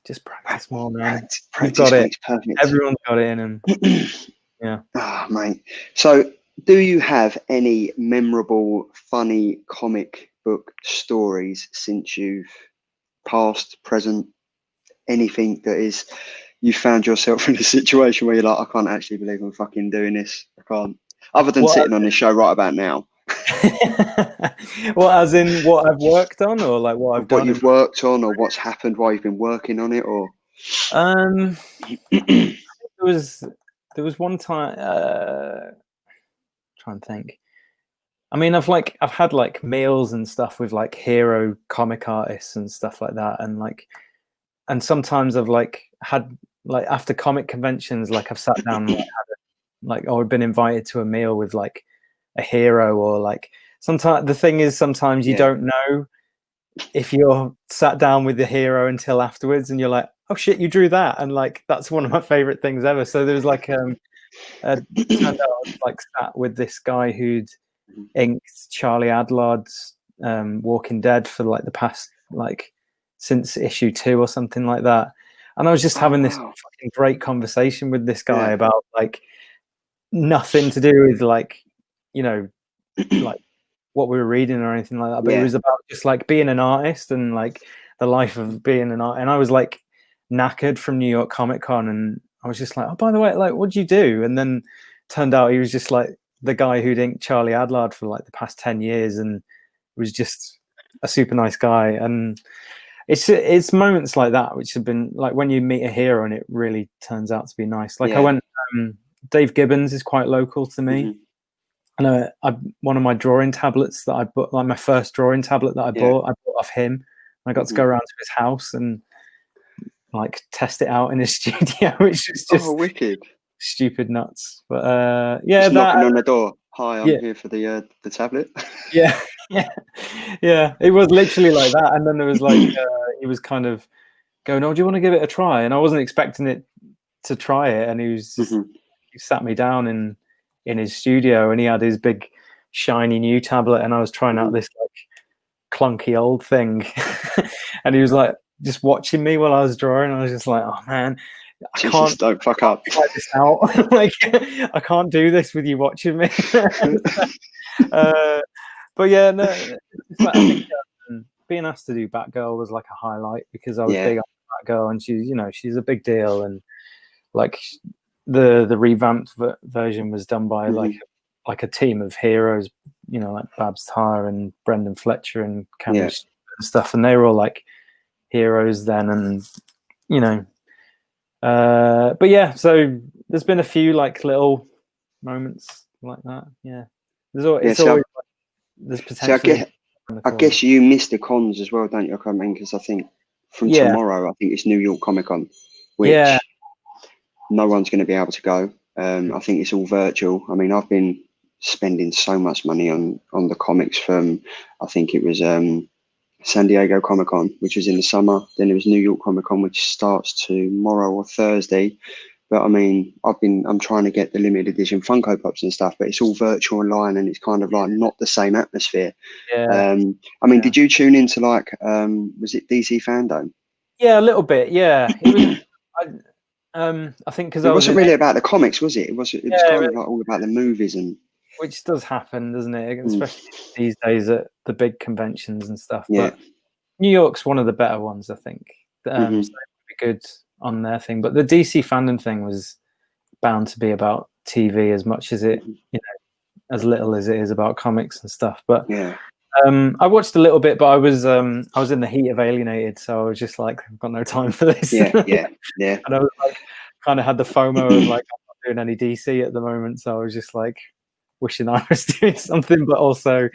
Just practice more, man. Practice got makes it. perfect. Everyone's got it in them. Yeah. Ah, mate. So, do you have any memorable, funny comic book stories since you've passed, present, anything that is you found yourself in a situation where you're like, I can't actually believe I'm fucking doing this. I can't. Other than sitting on this show right about now. Well, as in what I've worked on, or like what I've done? What you've worked on, or what's happened while you've been working on it, or there was one time. Trying to think. I mean, I've had like meals and stuff with like hero comic artists and stuff like that, and sometimes I've like had like after comic conventions, like I've sat down and or I've been invited to a meal with like a hero, or like sometimes the thing is sometimes you don't know if you're sat down with the hero until afterwards, and you're like, oh shit, you drew that, and like that's one of my favorite things ever. So there was like turned out I was like sat with this guy who'd inked Charlie Adlard's Walking Dead for like the past like since issue 2 or something like that, and I was just having this fucking great conversation with this guy about like nothing to do with like like what we were reading or anything like that, but it was about just like being an artist and like the life of being an artist. And I was like knackered from New York Comic Con, and I was just like, oh, by the way, like, what'd you do? And then turned out he was just like the guy who'd inked Charlie Adlard for like the past 10 years and was just a super nice guy. And it's moments like that which have been like when you meet a hero and it really turns out to be nice. Like I went Dave Gibbons is quite local to me. And one of my drawing tablets that I bought, like my first drawing tablet that I bought off him. I got to go around to his house and like test it out in his studio, which is just wicked, stupid nuts. But just knocking on the door. Hi, I'm here for the tablet. yeah. It was literally like that. And then there was like he was kind of going, "Oh, do you want to give it a try?" And I wasn't expecting it to try it, and he was just, he sat me down in his studio, and he had his big shiny new tablet, and I was trying out this like clunky old thing, and he was like just watching me while I was drawing. I was just like, oh man, don't fuck up. Try this out. Like I can't do this with you watching me. But yeah, no, I think Mm-hmm. asked to do Batgirl was like a highlight because I was big on Batgirl, and she's a big deal, and like the revamped version was done by like a team of heroes, like Babs Tarr and Brendan Fletcher and Cameron and stuff, and they were all like heroes then, and but yeah, so there's been a few like little moments like that. There's always there's potential. I guess you miss the cons as well, don't you? I mean, because I think from tomorrow, I think it's New York Comic Con, which no one's going to be able to go. I think it's all virtual. I mean, I've been spending so much money on the comics from, I think it was San Diego Comic Con, which was in the summer. Then it was New York Comic Con, which starts tomorrow or Thursday. But I mean, I'm trying to get the limited edition Funko Pops and stuff, but it's all virtual online, and it's kind of like not the same atmosphere. I mean, did you tune into like, was it DC Fandom? Yeah, a little bit. Yeah, it was. I think because it wasn't really about the comics, was it? It was kind of like all about the movies, and which does happen, doesn't it? Especially these days at the big conventions and stuff. Yeah. But New York's one of the better ones, I think. So it would be good on their thing. But the DC fandom thing was bound to be about TV as much as it, as little as it is about comics and stuff. But I watched a little bit, but I was in the heat of Alienated, so I was just like, I've got no time for this. Yeah. And I was like, kind of had the FOMO of like, I'm not doing any DC at the moment, so I was just like wishing I was doing something, but also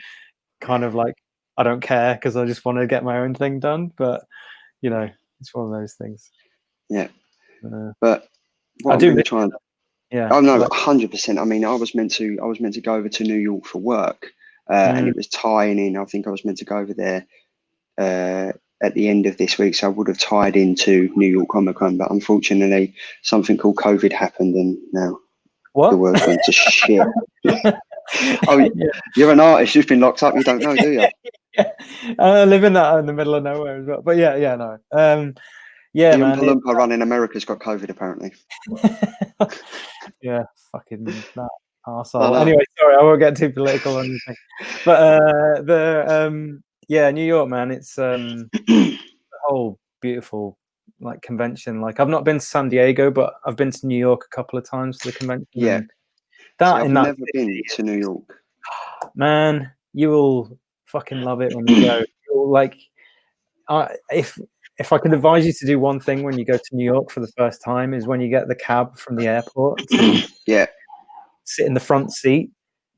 kind of like I don't care because I just want to get my own thing done. But it's one of those things. Yeah. But what I do really trying. Yeah. Oh no, 100%. I mean, I was meant to go over to New York for work, and it was tying in. I think I was meant to go over there at the end of this week, so I would have tied into New York Comic Con. But unfortunately, something called COVID happened, and now the world's gone to shit. You're an artist. You've been locked up. You don't know, do you? I live in the middle of nowhere as well. But no. Ian man. Palumpa running America's got COVID apparently. Yeah, fucking that arsehole. Anyway, sorry, I won't get too political or anything. But New York, man, it's a whole beautiful like convention. Like I've not been to San Diego, but I've been to New York a couple of times for the convention. Yeah. I've never been to New York. Man, you will fucking love it when you go. You'll like if I could advise you to do one thing when you go to New York for the first time is when you get the cab from the airport. Sit in the front seat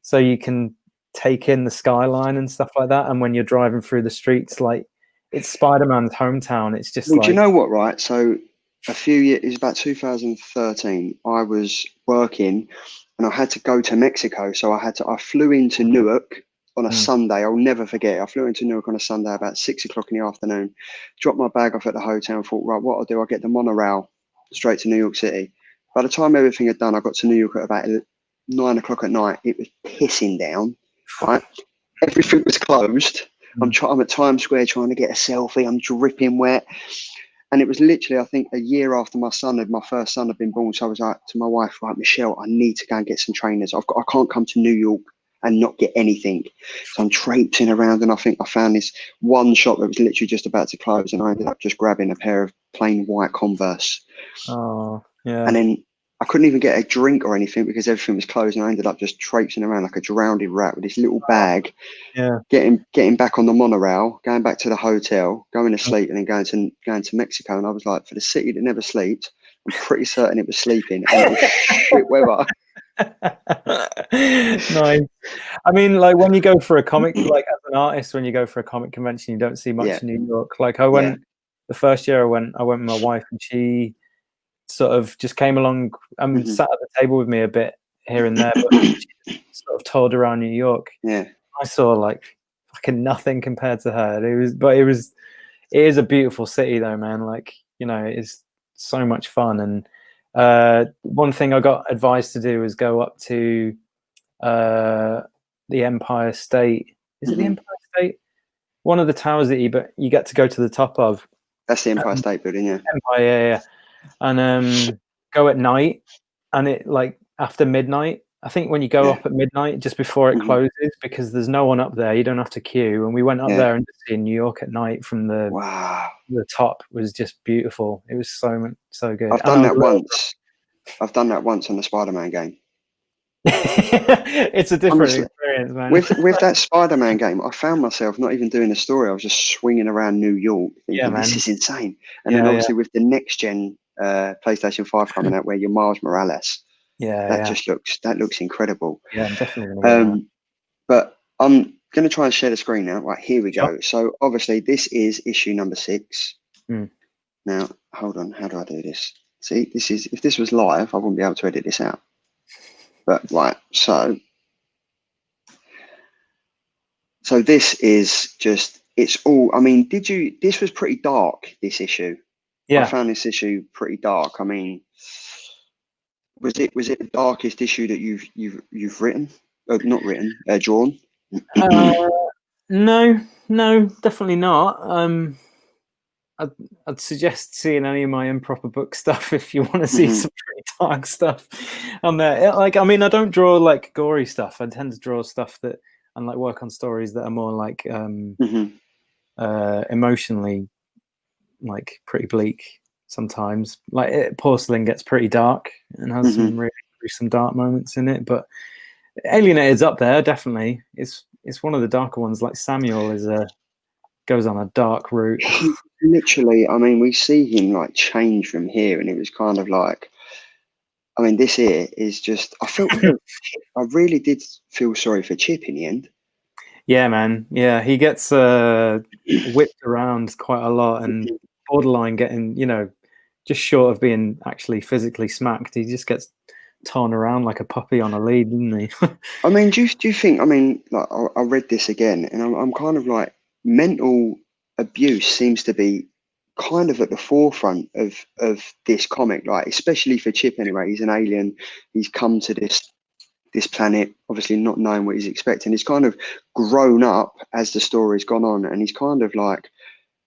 so you can take in the skyline and stuff like that. And when you're driving through the streets, like it's Spider-Man's hometown. It's just do you know what, right? So a few years, it was about 2013, I was working and I had to go to Mexico. So I flew into Newark on a Sunday. I'll never forget it. I flew into Newark on a Sunday about 6 o'clock in the afternoon, dropped my bag off at the hotel and thought, right, what I'll do, I'll get the monorail straight to New York City. By the time everything had done, I got to New York at about 9 o'clock at night. It was pissing down, right? Everything was closed. I'm at Times Square trying to get a selfie. I'm dripping wet. And it was literally, I think, a year after my first son had been born. So I was like to my wife, right, Michelle, I need to go and get some trainers. I can't come to New York and not get anything. So I'm traipsing around, and I think I found this one shop that was literally just about to close, and I ended up just grabbing a pair of plain white Converse. Oh, yeah. And then I couldn't even get a drink or anything because everything was closed, and I ended up just traipsing around like a drowned rat with this little bag. Yeah. Getting back on the monorail, going back to the hotel, going to sleep, and then going to Mexico. And I was like, for the city that never sleeps, I'm pretty certain it was sleeping, and it was shit weather. Nice. I mean, like when you go for a comic, like as an artist, when you go for a comic convention, you don't see much in New York. Like I went the first year I went with my wife, and she sort of just came along and sat at the table with me a bit here and there, but she sort of toured around New York. Yeah. I saw like fucking nothing compared to her. It is a beautiful city though, man. Like, it is so much fun. And one thing I got advised to do was go up to the Empire State. Is it the Empire State? One of the towers that you get to go to the top of. That's the Empire State Building, yeah. Empire, yeah. And go at night, and it like after midnight, I think when you go up at midnight, just before it closes, because there's no one up there, you don't have to queue. And we went up there and just in New York at night from the top was just beautiful. It was so good. I've done that once. I've done that once on the Spider-Man game. It's a different experience, man. With that Spider-Man game, I found myself not even doing a story. I was just swinging around New York thinking, this is insane. And then obviously with the next gen PlayStation 5 coming out where you're Miles Morales, that looks incredible. Yeah, I'm definitely but I'm going to try and share the screen now. Right, here we go. So obviously this is issue number 6. Now, hold on. How do I do this? See, if this was live, I wouldn't be able to edit this out. But right, so this is just, it's all, I mean, this was pretty dark, this issue. I found this issue pretty dark. I mean, was it the darkest issue that you've written? Not written, drawn? No, definitely not. I'd suggest seeing any of my improper book stuff if you want to see some pretty dark stuff on there. Like, I mean, I don't draw like gory stuff. I tend to draw stuff that and like work on stories that are more like emotionally like pretty bleak sometimes. Like Porcelain gets pretty dark and has some really gruesome dark moments in it, but Alienated's up there definitely. It's one of the darker ones. Like Samuel goes on a dark route. Literally, I mean, we see him like change from here, and it was kind of like, I mean, this here is just, I really did feel sorry for Chip in the end. Yeah, man. Yeah, he gets whipped around quite a lot and borderline getting, just short of being actually physically smacked. He just gets torn around like a puppy on a lead, doesn't he? I mean, do you think, I mean, like I read this again, and I'm kind of like, mental abuse seems to be kind of at the forefront of this comic, like especially for Chip anyway. He's an alien, he's come to this planet obviously not knowing what he's expecting. He's kind of grown up as the story's gone on, and he's kind of like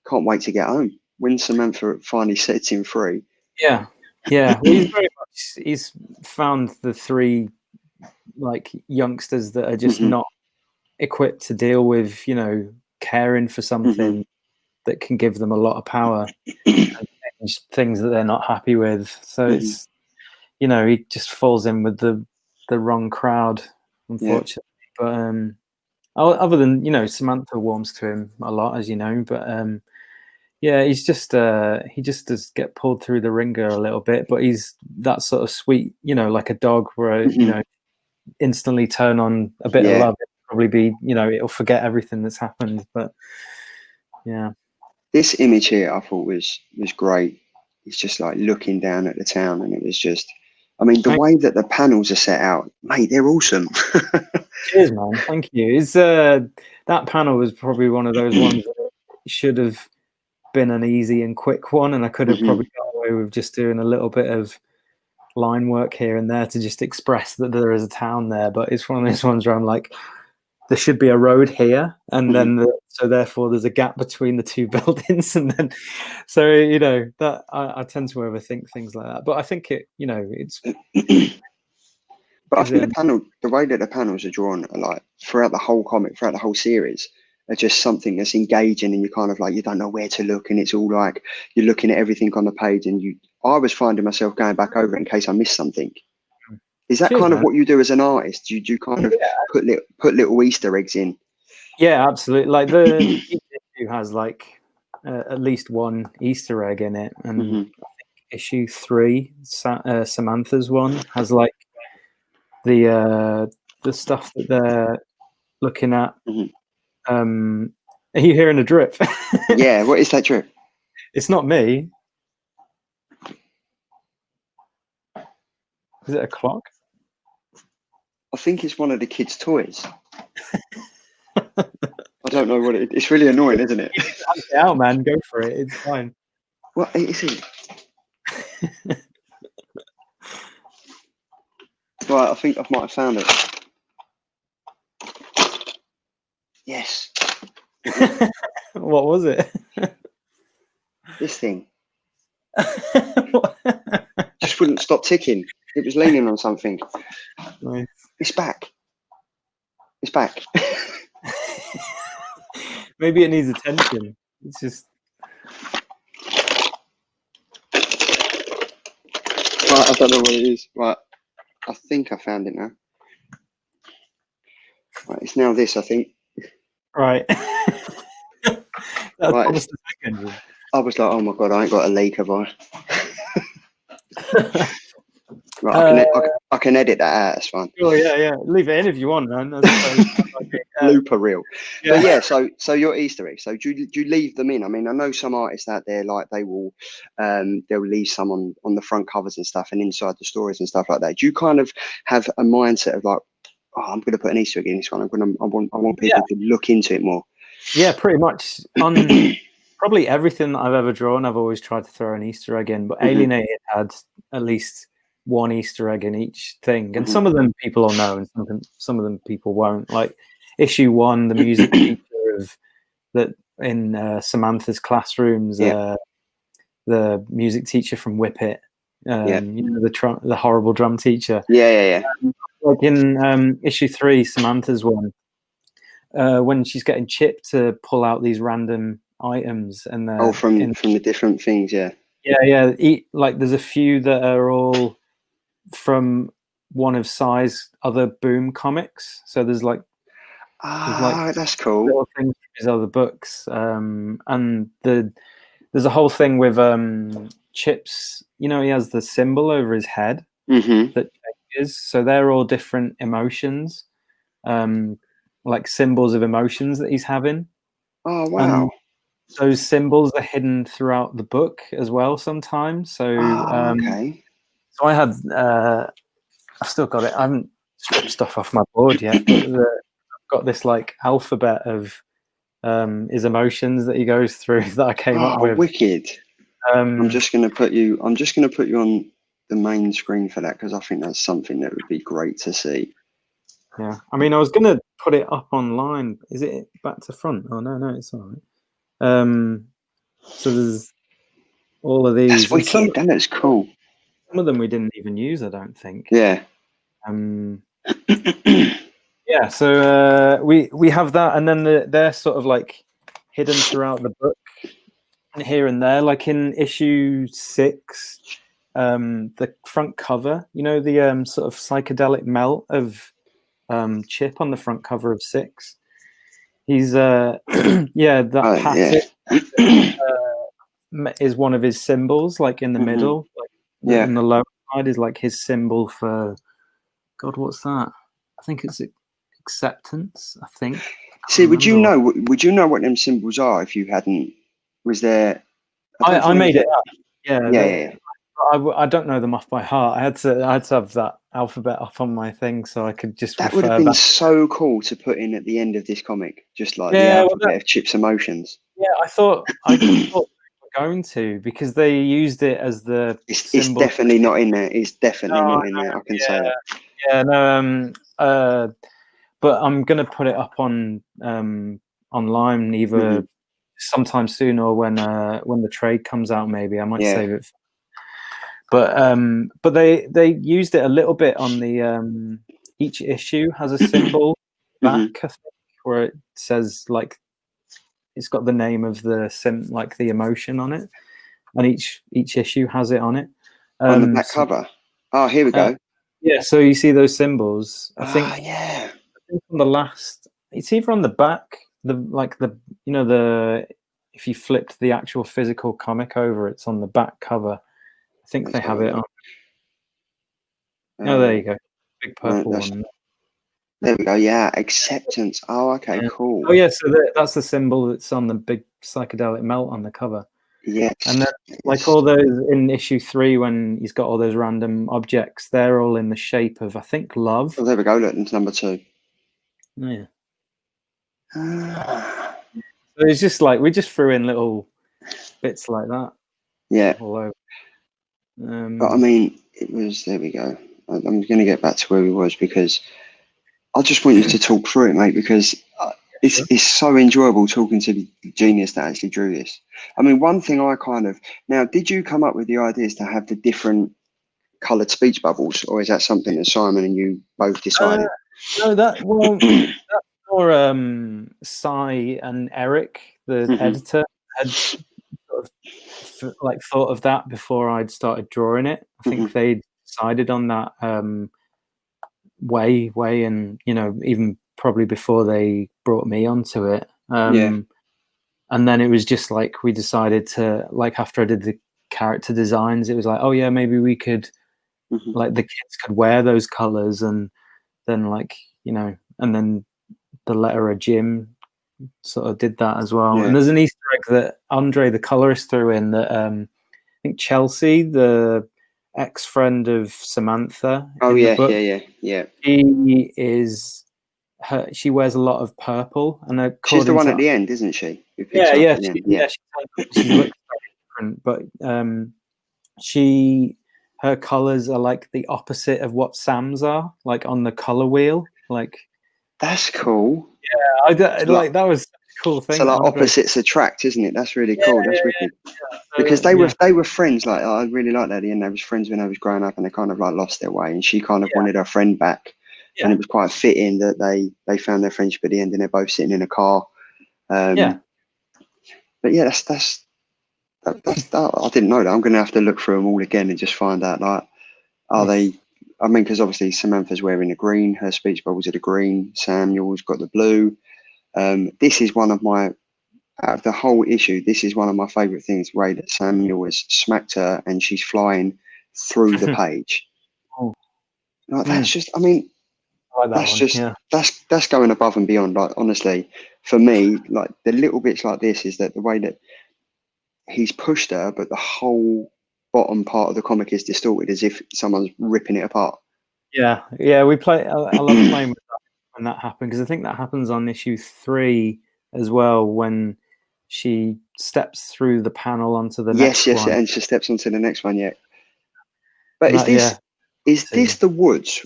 can't wait to get home when Samantha finally sets him free. Well, he's very much, he's found the 3 like youngsters that are just not equipped to deal with caring for something that can give them a lot of power and change things that they're not happy with. So it's he just falls in with the wrong crowd, unfortunately. But other than Samantha warms to him a lot, as you know. But he's just he just does get pulled through the ringer a little bit. But he's that sort of sweet, like a dog, where instantly turn on a bit of love. Probably be it'll forget everything that's happened. But this image here I thought was great. It's just like looking down at the town, and it was just, I mean, the way that the panels are set out, mate, they're awesome. Cheers, man. Thank you. It's that panel was probably one of those ones that should have been an easy and quick one, and I could have probably got away with just doing a little bit of line work here and there to just express that there is a town there. But it's one of those ones where I'm like, there should be a road here, and then so therefore there's a gap between the 2 buildings, and then so that I tend to overthink things like that. But I think it's. But I think the way that the panels are drawn, are like throughout the whole comic, throughout the whole series, are just something that's engaging, and you're kind of like you don't know where to look, and it's all like you're looking at everything on the page, and I was finding myself going back over it in case I missed something. Is that kind of what you do as an artist? Do you kind of put little Easter eggs in? Yeah, absolutely. Like the issue has like at least one Easter egg in it, and I think issue 3, Samantha's one, has like the stuff that they're looking at. Are you hearing a drip? Yeah, what is that drip? It's not me. Is it a clock? I think it's one of the kids' toys. I don't know what it's really annoying, isn't it? Get out, man. Go for it. It's fine. What is it? Right, I think I might have found it. Yes. What was it? This thing. Just wouldn't stop ticking. It was leaning on something. Nice. It's back. It's back. Maybe it needs attention. It's just. Right, I don't know what it is. Right, I think I found it now. Right, it's now this, I think. Right. Right. I was like, oh my god, I ain't got a leak, have I? Right, I can edit that out. It's fine. Oh yeah. Leave it in if you want, man. Blooper reel. Yeah. But yeah, so your Easter eggs. So do you leave them in? I mean, I know some artists out there, like they will, they'll leave some on the front covers and stuff, and inside the stories and stuff like that. Do you kind of have a mindset of like, oh, I'm going to put an Easter egg in this one. I want people to look into it more. Yeah, pretty much. On probably everything that I've ever drawn, I've always tried to throw an Easter egg in. But Alienated had at least one Easter egg in each thing, and some of them people will know, and some of them people won't. Like issue 1, the music teacher of that in Samantha's classrooms, the music teacher from Whip It, you know, the horrible drum teacher. Like in issue 3, Samantha's one, when she's getting Chip to pull out these random items, and from the different things, like there's a few that are all from one of Sai's other Boom comics. So there's like that's cool. Little things from his other books, and there's a whole thing with Chip's. You know, he has the symbol over his head that changes. So they're all different emotions, like symbols of emotions that he's having. Oh wow! And those symbols are hidden throughout the book as well sometimes. So okay. So I had, I've still got it. I haven't stripped stuff off my board yet. But I've got this like alphabet of his emotions that he goes through that I came up with. Wicked! I'm just gonna put you on the main screen for that, because I think that's something that would be great to see. Yeah, I mean, I was gonna put it up online. Is it back to front? Oh no, it's all right. So there's all of these. That's wicked. That looks cool. Some of them we didn't even use, I don't think. Yeah. Yeah. So we have that, and then they're sort of like hidden throughout the book, here and there. Like in issue 6, the front cover. You know, the sort of psychedelic melt of Chip on the front cover of 6. He's pattern is one of his symbols, like in the middle, like in the lower side is like his symbol for God, what's that? I think it's acceptance. I think. See, would you know what them symbols are if you hadn't? Was there? I made it up. Yeah. I don't know them off by heart. I had to have that alphabet up on my thing so I could just. That would have been so cool to put in at the end of this comic, just like the alphabet of Chip's emotions. Yeah, I thought we were going to, because they used it as the. It's definitely not in there. It's definitely not in there. I can say that. Yeah, no. But I'm gonna put it up on online either sometime soon or when the trade comes out. Maybe I might save it. But they used it a little bit on the each issue has a symbol back, I think, where it says like it's got the name of the like the emotion on it, and each issue has it on it. On the back cover. Oh, here we go. Yeah, so you see those symbols. I think on the last, it's either on the back, if you flipped the actual physical comic over, it's on the back cover. I think they have it on. Oh, there you go. Big purple one. There we go. Yeah, acceptance. Oh, okay, cool. Oh, yeah. So that's the symbol that's on the big psychedelic melt on the cover. Yes. And then, like all those in issue 3, when he's got all those random objects, they're all in the shape of, I think, love. Oh, there we go. Look, it's number 2. Oh, yeah. So it's just like we just threw in little bits like that. Yeah. All over. But I mean, it was. There we go. I'm going to get back to where we was, because I just want you to talk through it, mate, because it's so enjoyable talking to the genius that actually drew this. I mean, one thing now, did you come up with the ideas to have the different coloured speech bubbles, or is that something that Simon and you both decided? No, that's more Cy and Eric, the editor, had sort of like thought of that before I'd started drawing it. I think they'd decided on that way, and even probably before they brought me onto it. And then it was just like we decided to, like, after I did the character designs, it was like, oh yeah, maybe we could like the kids could wear those colors, and then like and then the letterer Jim sort of did that as well. And there's an Easter egg that Andre the colorist threw in that I think Chelsea, the ex-friend of Samantha the book, she wears a lot of purple, and she's the one at the end, isn't she? She looks very different, but her colors are like the opposite of what Sam's are, like on the color wheel. Like, that's cool. Yeah, that was a cool thing. So like opposites attract, isn't it? That's really cool. That's wicked. Because they were friends. Like, I really liked that at the end. They was friends when they was growing up, and they kind of like lost their way, and she kind of wanted her friend back. And it was quite fitting that they found their friendship at the end, and they're both sitting in a car. But yeah, that's I didn't know that. I'm going to have to look through them all again and just find out, like, are they? I mean, because obviously Samantha's wearing the green, her speech bubbles are the green. Samuel's got the blue. This is one of my, out of the whole issue, this is one of my favourite things. Ray, that Samuel has smacked her and she's flying through the page. Like, that's just, I mean, that's going above and beyond. Like, honestly, for me, like the little bits like this is that the way that he's pushed her, but the whole bottom part of the comic is distorted as if someone's ripping it apart. We play. I love playing with that when that happened, because I think that happens on issue 3 as well, when she steps through the panel onto the next one. And she steps onto the next one. But is this the woods?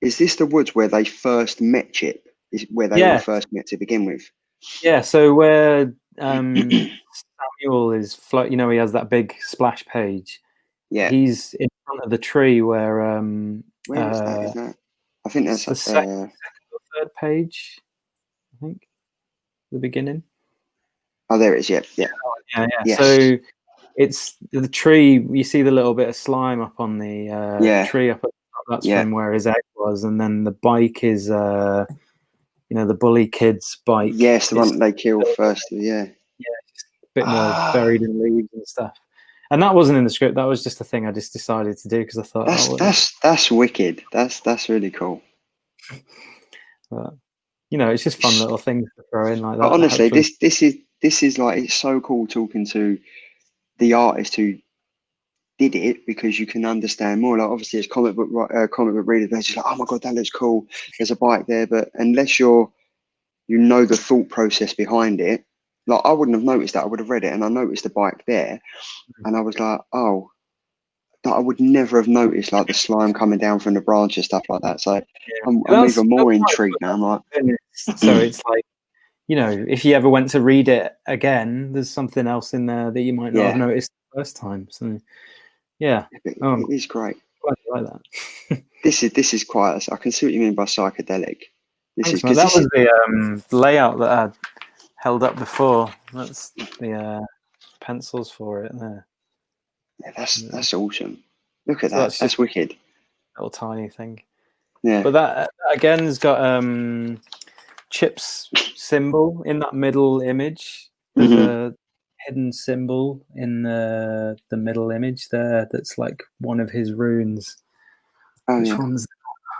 Is this the woods where they first met Chip? Is where they all first met to begin with? Yeah. So where Samuel is, he has that big splash page. Yeah. He's in front of the tree where is that? I think that's the second or third page. I think the beginning. Oh, there it is. Yeah. Yes. So it's the tree. You see the little bit of slime up on the tree up at the top. That's from where his egg was, and then the bike is, the bully kid's bike. Yes, the one they kill first. Yeah, just a bit more buried in leaves and stuff. And that wasn't in the script. That was just a thing I just decided to do because I thought that's wicked. That's really cool. But, it's just fun little things to throw in like that. But honestly, this is like, it's so cool talking to the artist who did it, because you can understand more. Like, obviously, as comic book readers, they're just like, oh my god, that looks cool. There's a bike there, but unless you know the thought process behind it, like, I wouldn't have noticed that. I would have read it, and I noticed the bike there, and I was like, oh, I would never have noticed like the slime coming down from the branches, stuff like that. So I'm even more intrigued now. I'm like, so it's like, if you ever went to read it again, there's something else in there that you might not have noticed the first time. So it is great. I like that. This is quite. I can see what you mean by psychedelic. That was the layout that I held up before. That's the pencils for it there. Yeah, that's awesome. Look at that. That's wicked. Little tiny thing. Yeah. But that again has got Chip's symbol in that middle image. There's a hidden symbol in the middle image there that's like one of his runes. Oh, Which one's that?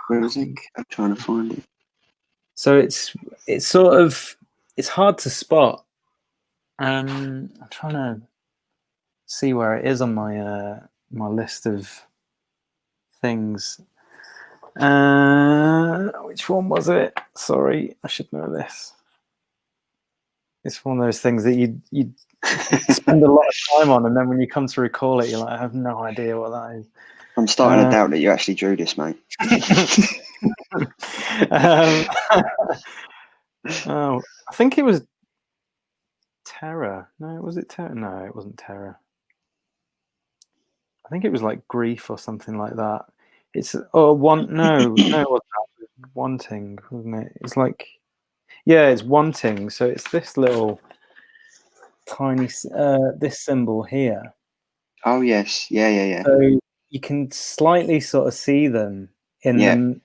Where is it? I'm trying to find it. So it's sort of, it's hard to spot. I'm trying to see where it is on my my list of things. Which one was it? Sorry, I should know this. It's one of those things that you spend a lot of time on, and then when you come to recall it, you're like, I have no idea what that is. I'm starting to doubt that you actually drew this, mate. I think it was Terror. No, was it Terror? No, it wasn't Terror. I think it was like grief or something like that. It's it wasn't wanting, wasn't it? It's like, yeah, it's wanting. So it's this little tiny this symbol here. Oh yes, yeah. So you can slightly sort of see them in them,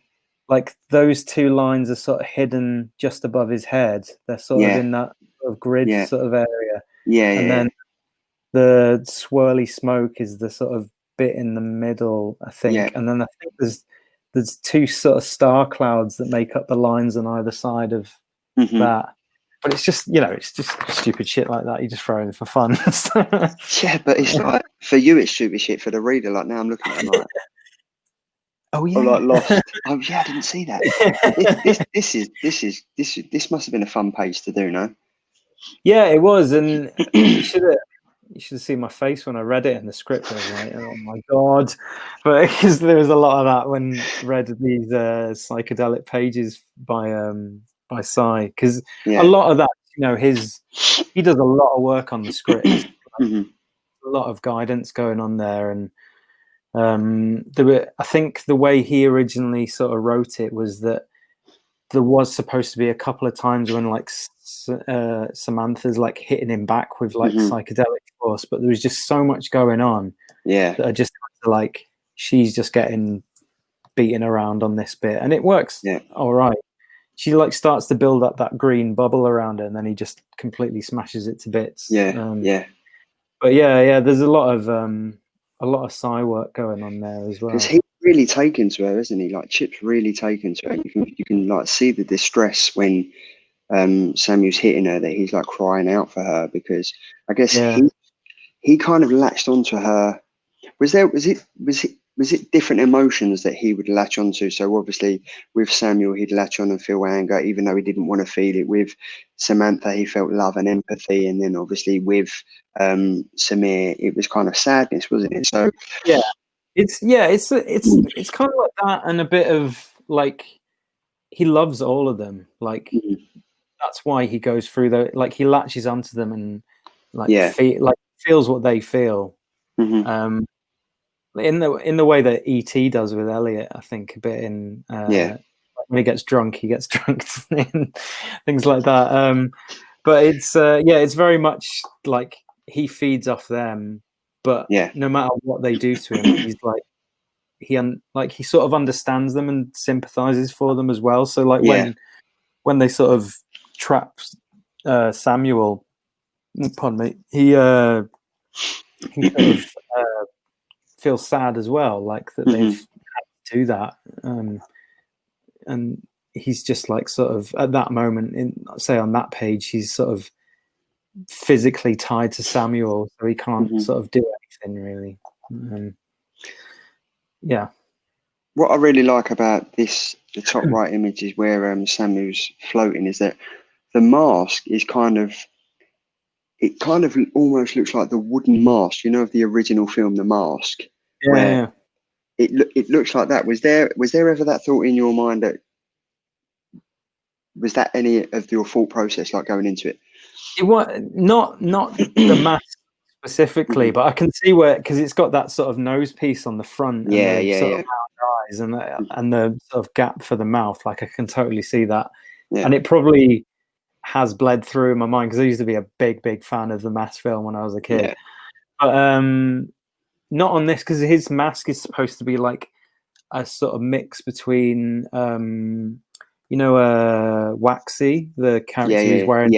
like those two lines are sort of hidden just above his head. They're sort of in that sort of grid sort of area. And then the swirly smoke is the sort of bit in the middle, I think. And then I think there's two sort of star clouds that make up the lines on either side of that. But it's just, it's just stupid shit like that. You just throw in for fun. Yeah, but it's like, for you, it's stupid shit. For the reader, like now I'm looking at it like, oh yeah, like Lost. Oh yeah, I didn't see that. This must have been a fun page to do, no? Yeah, it was, and you should have seen my face when I read it in the script. I was like, oh my god! But because there was a lot of that when I read these psychedelic pages by Cy, because a lot of that, he does a lot of work on the script, a lot of guidance going on there, and I think the way he originally sort of wrote it was that there was supposed to be a couple of times when like Samantha's like hitting him back with like psychedelic force, but there was just so much going on that I just like, she's just getting beaten around on this bit, and it works all right. She like starts to build up that green bubble around her, and then he just completely smashes it to bits. But there's a lot of Cy work going on there as well. Because he's really taken to her, isn't he? Like Chip's really taken to her. You can like see the distress when Samuel's hitting her, that he's like crying out for her, because I guess he kind of latched onto her. Was it different emotions that he would latch onto? So obviously with Samuel, he'd latch on and feel anger, even though he didn't want to feel it. With Samantha, he felt love and empathy, and then obviously with Samir, it was kind of sadness, wasn't it? So it's kind of like that, and a bit of like, he loves all of them. Like that's why he goes through like he latches onto them and like feels what they feel. In the way that E.T. does with Elliot, I think a bit in when he gets drunk and things like that. But it's very much like he feeds off them, but no matter what they do to him, he's like he sort of understands them and sympathizes for them as well. So like when they sort of trap Samuel, pardon me, he sort of feels sad as well, like that they've had to do that, and he's just like sort of at that moment, say on that page, he's sort of physically tied to Samuel, so he can't sort of do anything really. What I really like about this, the top right image is where Samuel's floating, is that the mask is kind of almost looks like the wooden mask, of the original film, The Mask. It looks like that. Was there ever that thought in your mind was that any of your thought process, like going into it? It was not the mask specifically, but I can see where, because it's got that sort of nose piece on the front, and the eyes and the sort of gap for the mouth. Like I can totally see that, and it probably has bled through in my mind, because I used to be a big fan of the Mask film when I was a kid. But not on this, because his mask is supposed to be like a sort of mix between Waxy, the character he's wearing.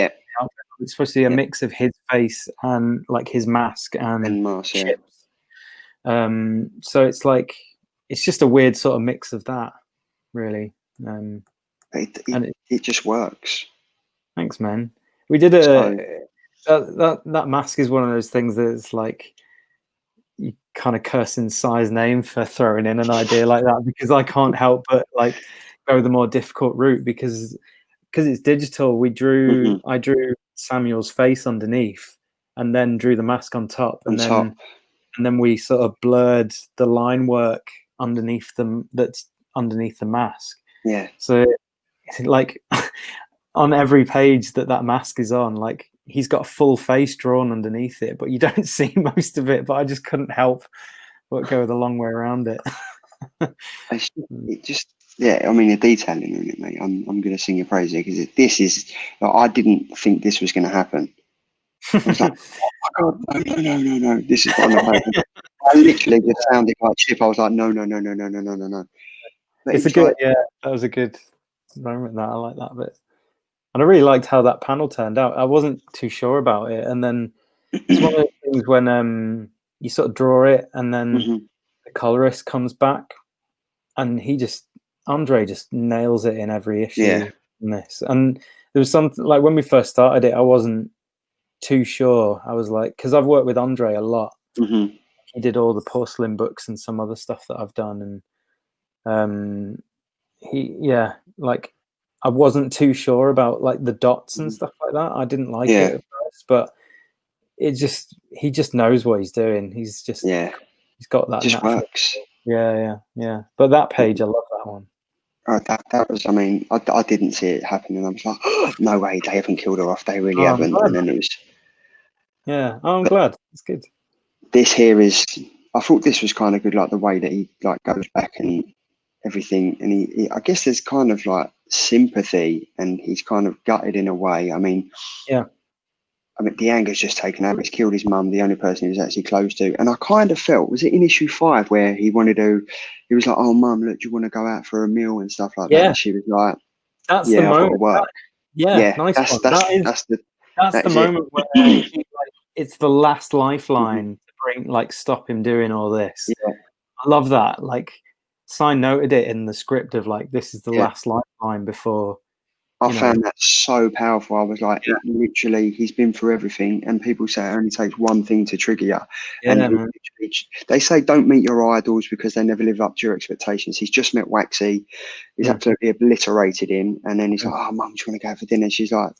It's supposed to be a mix of his face and like his mask and chips. So it's like, it's just a weird sort of mix of that, really. It just works. Thanks, man. We did that mask is one of those things that's like, you kind of cursing Cy's name for throwing in an idea like that, because I can't help but like go the more difficult route, because it's digital. I drew Samuel's face underneath, and then drew the mask on top, and then we sort of blurred the line work underneath them, that's underneath the mask. So like on every page that mask is on, like he's got a full face drawn underneath it, but you don't see most of it. But I just couldn't help go the long way around it. It just, yeah, I mean, the detailing in it, mate. I'm going to sing your praise here because this is, like, I didn't think this was going to happen. I was like, oh my God, no. This is what I'm about. I literally just sounded like Chip. I was like, no. But It's a good, that was a good moment. That I like that bit. And I really liked how that panel turned out. I wasn't too sure about it. And then it's one of those things when you sort of draw it and then the colorist comes back and Andre just nails it in every issue in this. And there was something like when we first started it, I wasn't too sure. I was like, because I've worked with Andre a lot. He did all the porcelain books and some other stuff that I've done. And I wasn't too sure about like the dots and stuff like that. I didn't like it at first, but he just knows what he's doing. He's got that. It just works. Yeah. But that page, I love that one. That was, I mean, I didn't see it happen, and I was like, oh, no way, they haven't killed her off. They really haven't. And then it was. Yeah, I'm glad. It's good. This here is, I thought this was kind of good, like the way that he like goes back and everything, and he I guess there's kind of like sympathy, and he's kind of gutted in a way. I mean, the anger's just taken over. He's killed his mum, the only person he was actually close to. And I kind of felt, was it in issue 5 where he was like, oh, Mum, look, do you want to go out for a meal and stuff like that? And she was like, that's the moment. I've got to work. Nice one. That's the moment where it's the last lifeline to bring, stop him doing all this. I love that. Like, Si noted it in the script of like, this is the last lifeline before. I found that so powerful. I was like, literally, he's been through everything, and people say it only takes one thing to trigger you. And they say don't meet your idols because they never live up to your expectations. He's just met Waxy. He's absolutely obliterated him. And then he's like, oh, Mum, do you want to go for dinner? And she's like,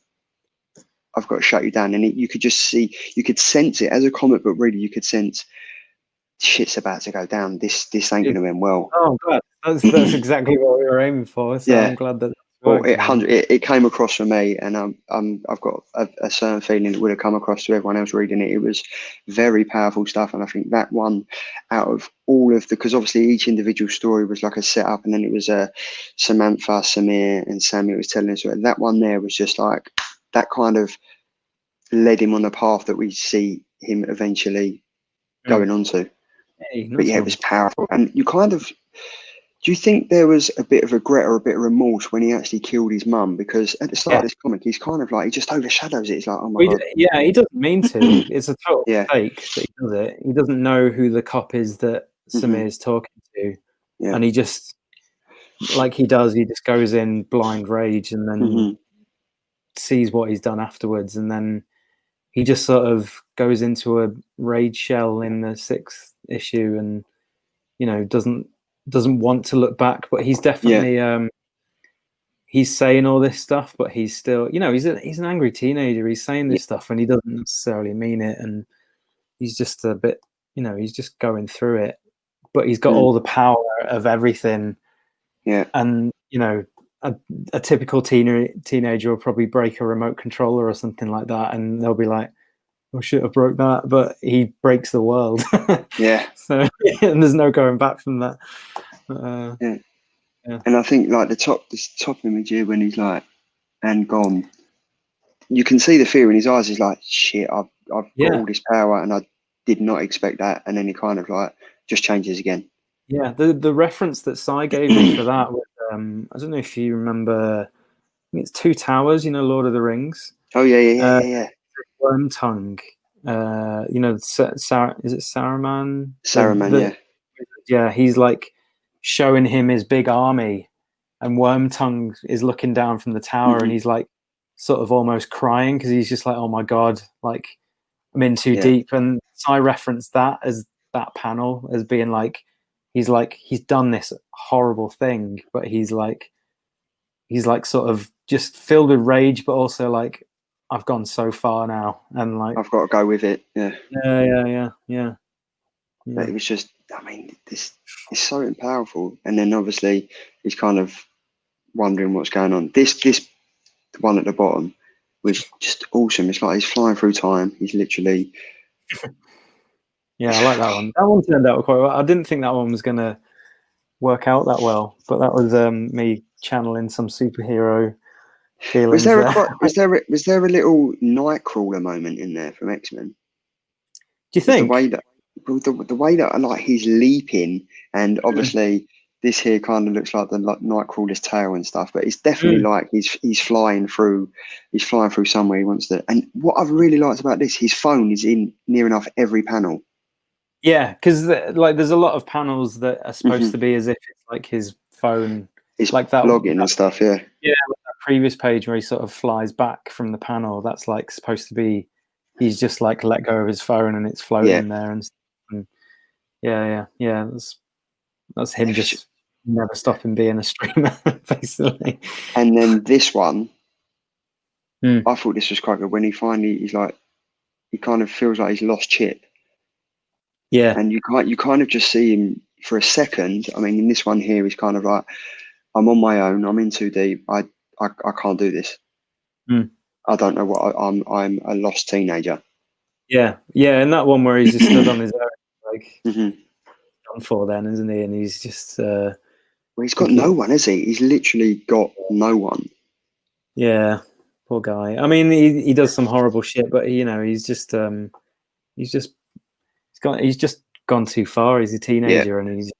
I've got to shut you down. And you could just see, you could sense it as a comic book reader. You could sense shit's about to go down. This ain't going to end well. Oh, God. That's exactly what we were aiming for. So I'm glad that. Well, it came across for me, and I've got a certain feeling it would have come across to everyone else reading it. It was very powerful stuff, and I think that one, out of all of because obviously each individual story was like a setup, and then it was Samantha, Samir, and Sammy was telling us. That one there was just like that kind of led him on the path that we see him eventually going onto. But it was powerful, and you kind of. Do you think there was a bit of regret or a bit of remorse when he actually killed his mum? Because at the start of this comic, he's kind of like, he just overshadows it. He's like, oh my God. Yeah, he doesn't mean to. It's a total fake that he does it. He doesn't know who the cop is that Samir's talking to. And he just, like he does, he just goes in blind rage and then sees what he's done afterwards. And then he just sort of goes into a rage shell in the 6th issue and, doesn't want to look back, but he's definitely he's saying all this stuff, but he's still, he's an angry teenager. He's saying this stuff and he doesn't necessarily mean it, and he's just a bit, he's just going through it, but he's got all the power of everything. And a typical teenager will probably break a remote controller or something like that, and they'll be like, oh shit, I broke that, but he breaks the world. So and there's no going back from that. And I think like this top image here when he's like and gone, you can see the fear in his eyes. He's like, shit, I've got all this power and I did not expect that. And then he kind of like just changes again. Yeah, the reference that Si gave me for that was I don't know if you remember, I think it's Two Towers, Lord of the Rings. Oh yeah. Worm tongue. Is it Saruman? Saruman, yeah. He's like showing him his big army, and Wormtongue is looking down from the tower, and he's like sort of almost crying because he's just like, oh my God, like I'm in too deep. And I referenced that as that panel as being like he's done this horrible thing, but he's like sort of just filled with rage, but also like, I've gone so far now, and like I've got to go with it. Yeah. But it was just, I mean, this is so powerful. And then obviously he's kind of wondering what's going on. This one at the bottom was just awesome. It's like he's flying through time. He's literally Yeah, I like that one. That one turned out quite well. I didn't think that one was going to work out that well, but that was me channeling some superhero feelings Was there there. was there a little Nightcrawler moment in there from X-Men? Do you think? The way that like he's leaping, and obviously this here kind of looks like the Nightcrawler's tail and stuff, but it's definitely like he's flying through somewhere he wants to. And what I've really liked about this, his phone is in near enough every panel. Yeah, because like there's a lot of panels that are supposed to be as if it's like his phone, His like that vlogging and stuff. Yeah, yeah. Like that previous page where he sort of flies back from the panel. That's like supposed to be he's just like let go of his phone and it's floating there and stuff. And yeah. That's him just never stopping being a streamer, basically. And then this one, I thought this was quite good when he kind of feels like he's lost Chip. Yeah. And you kind of just see him for a second. I mean, in this one here, he's kind of like, I'm on my own. I'm in too deep. I can't do this. I don't know what I'm a lost teenager. Yeah. And that one where he's just stood on his own, like done for then, isn't he? And he's just well, he's got no one, has he? He's literally got no one. Yeah, poor guy. I mean, he does some horrible shit, but he's just gone too far. He's a teenager, and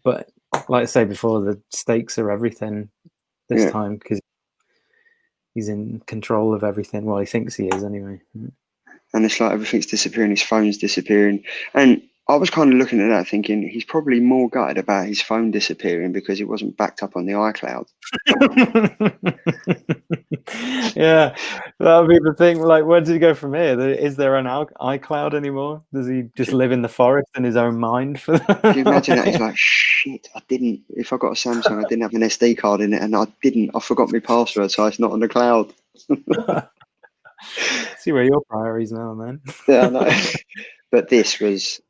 but like I say before, the stakes are everything this time because he's in control of everything. Well, he thinks he is anyway. And it's like everything's disappearing, his phone's disappearing. And I was kind of looking at that thinking he's probably more gutted about his phone disappearing because it wasn't backed up on the iCloud. Yeah, that would be the thing. Like, where did he go from here? Is there an iCloud anymore? Does he just live in the forest in his own mind? Can you imagine that? He's like, shit, if I got a Samsung, I didn't have an SD card in it, and I forgot my password, so it's not on the cloud. See where your priorities now, man. Yeah, I know. But this was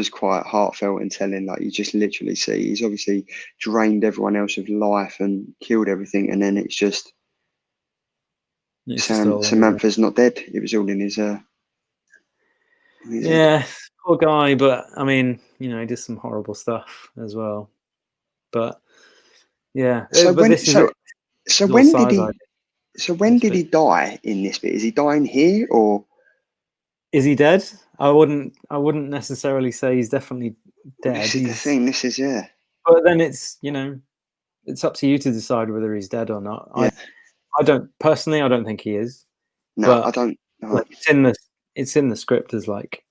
quite heartfelt and telling. Like, you just literally see he's obviously drained everyone else of life and killed everything, and then it's just Samantha's not dead. It was all in his yeah, poor guy. But I mean, he did some horrible stuff as well. But yeah, when did he die in this bit? Is he dying here or is he dead? I wouldn't necessarily say he's definitely dead. This is the thing. This is But then it's it's up to you to decide whether he's dead or not. Yeah. I don't think he is. No, but I don't. Like, it's in the script as like,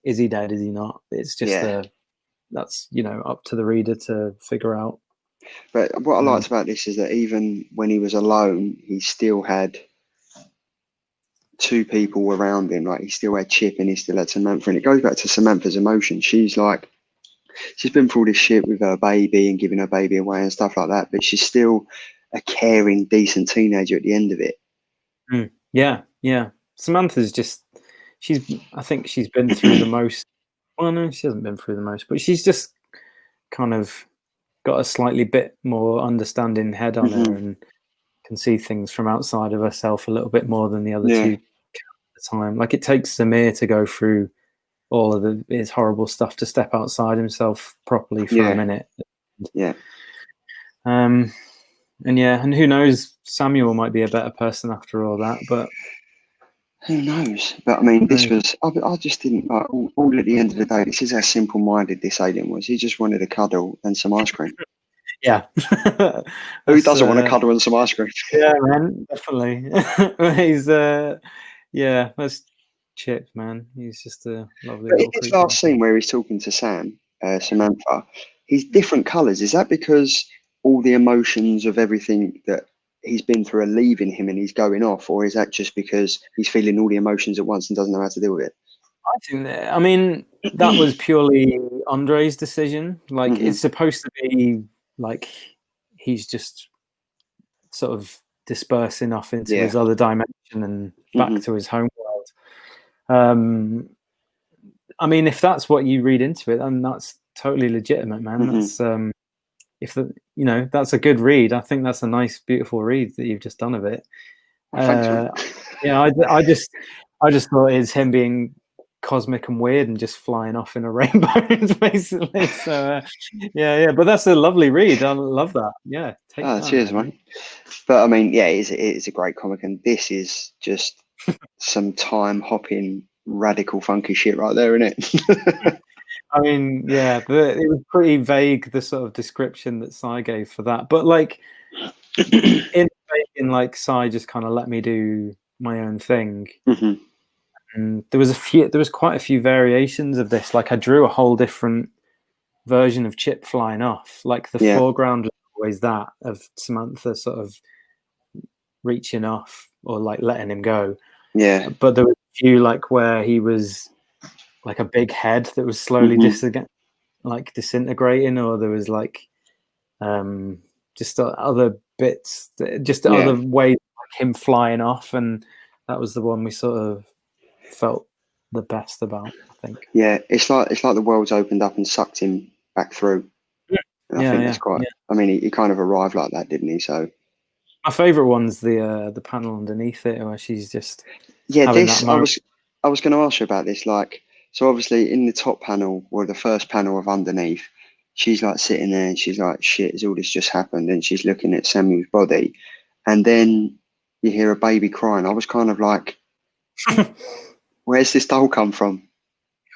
is he dead? Is he not? It's just that's up to the reader to figure out. But what I liked about this is that even when he was alone, he still had two people around him. Like, he still had Chip and he still had Samantha. And it goes back to Samantha's emotion. She's been through all this shit with her baby and giving her baby away and stuff like that, but she's still a caring, decent teenager at the end of it. Yeah. Samantha's I think she's been through the most. Well, no, she hasn't been through the most, but she's just kind of got a slightly bit more understanding head on her and can see things from outside of herself a little bit more than the other two at the time. Like, it takes Samir to go through all of his horrible stuff to step outside himself properly for a minute. And who knows, Samuel might be a better person after all that, but who knows? But I mean, this was, I just didn't like, all at the end of the day, this is how simple-minded this alien was. He just wanted a cuddle and some ice cream. Yeah. Who doesn't want a cuddle and some ice cream? Yeah, man, definitely. He's, that's Chip, man. He's just a lovely little creature. This last scene where he's talking to Samantha, he's different colours. Is that because all the emotions of everything that he's been through are leaving him and he's going off, or is that just because he's feeling all the emotions at once and doesn't know how to deal with it? I mean, that was purely Andre's decision. Like, it's supposed to be like he's just sort of dispersing off into his other dimension and back to his home world. I mean, if that's what you read into it, then that's totally legitimate, man. That's that's a good read. I think that's a nice, beautiful read that you've just done of it. I just thought it's him being cosmic and weird and just flying off in a rainbow, basically. So yeah, but that's a lovely read. I love that. Yeah, take that, cheers, man. But I mean, yeah, it's a great comic, and this is just some time hopping, radical, funky shit right there, isn't it? I mean, yeah, it was pretty vague, the sort of description that Sai gave for that. But like, in like Sai just kind of let me do my own thing. Mm-hmm. And there was quite a few variations of this. Like I drew a whole different version of Chip flying off. Like the foreground was always that of Samantha sort of reaching off or like letting him go. Yeah. But there was a few like where he was like a big head that was slowly disintegrating, or there was like just other bits, other ways like him flying off, and that was the one we sort of felt the best about, I think. Yeah, it's like the world's opened up and sucked him back through. And I think that's quite. Yeah. I mean, he kind of arrived like that, didn't he? So my favourite one's the panel underneath it where she's just this I was going to ask you about this. Like, so obviously in the top panel or the first panel of underneath, she's like sitting there and she's like, "Shit, has all this just happened?" And she's looking at Samuel's body, and then you hear a baby crying. I was kind of like, where's this doll come from?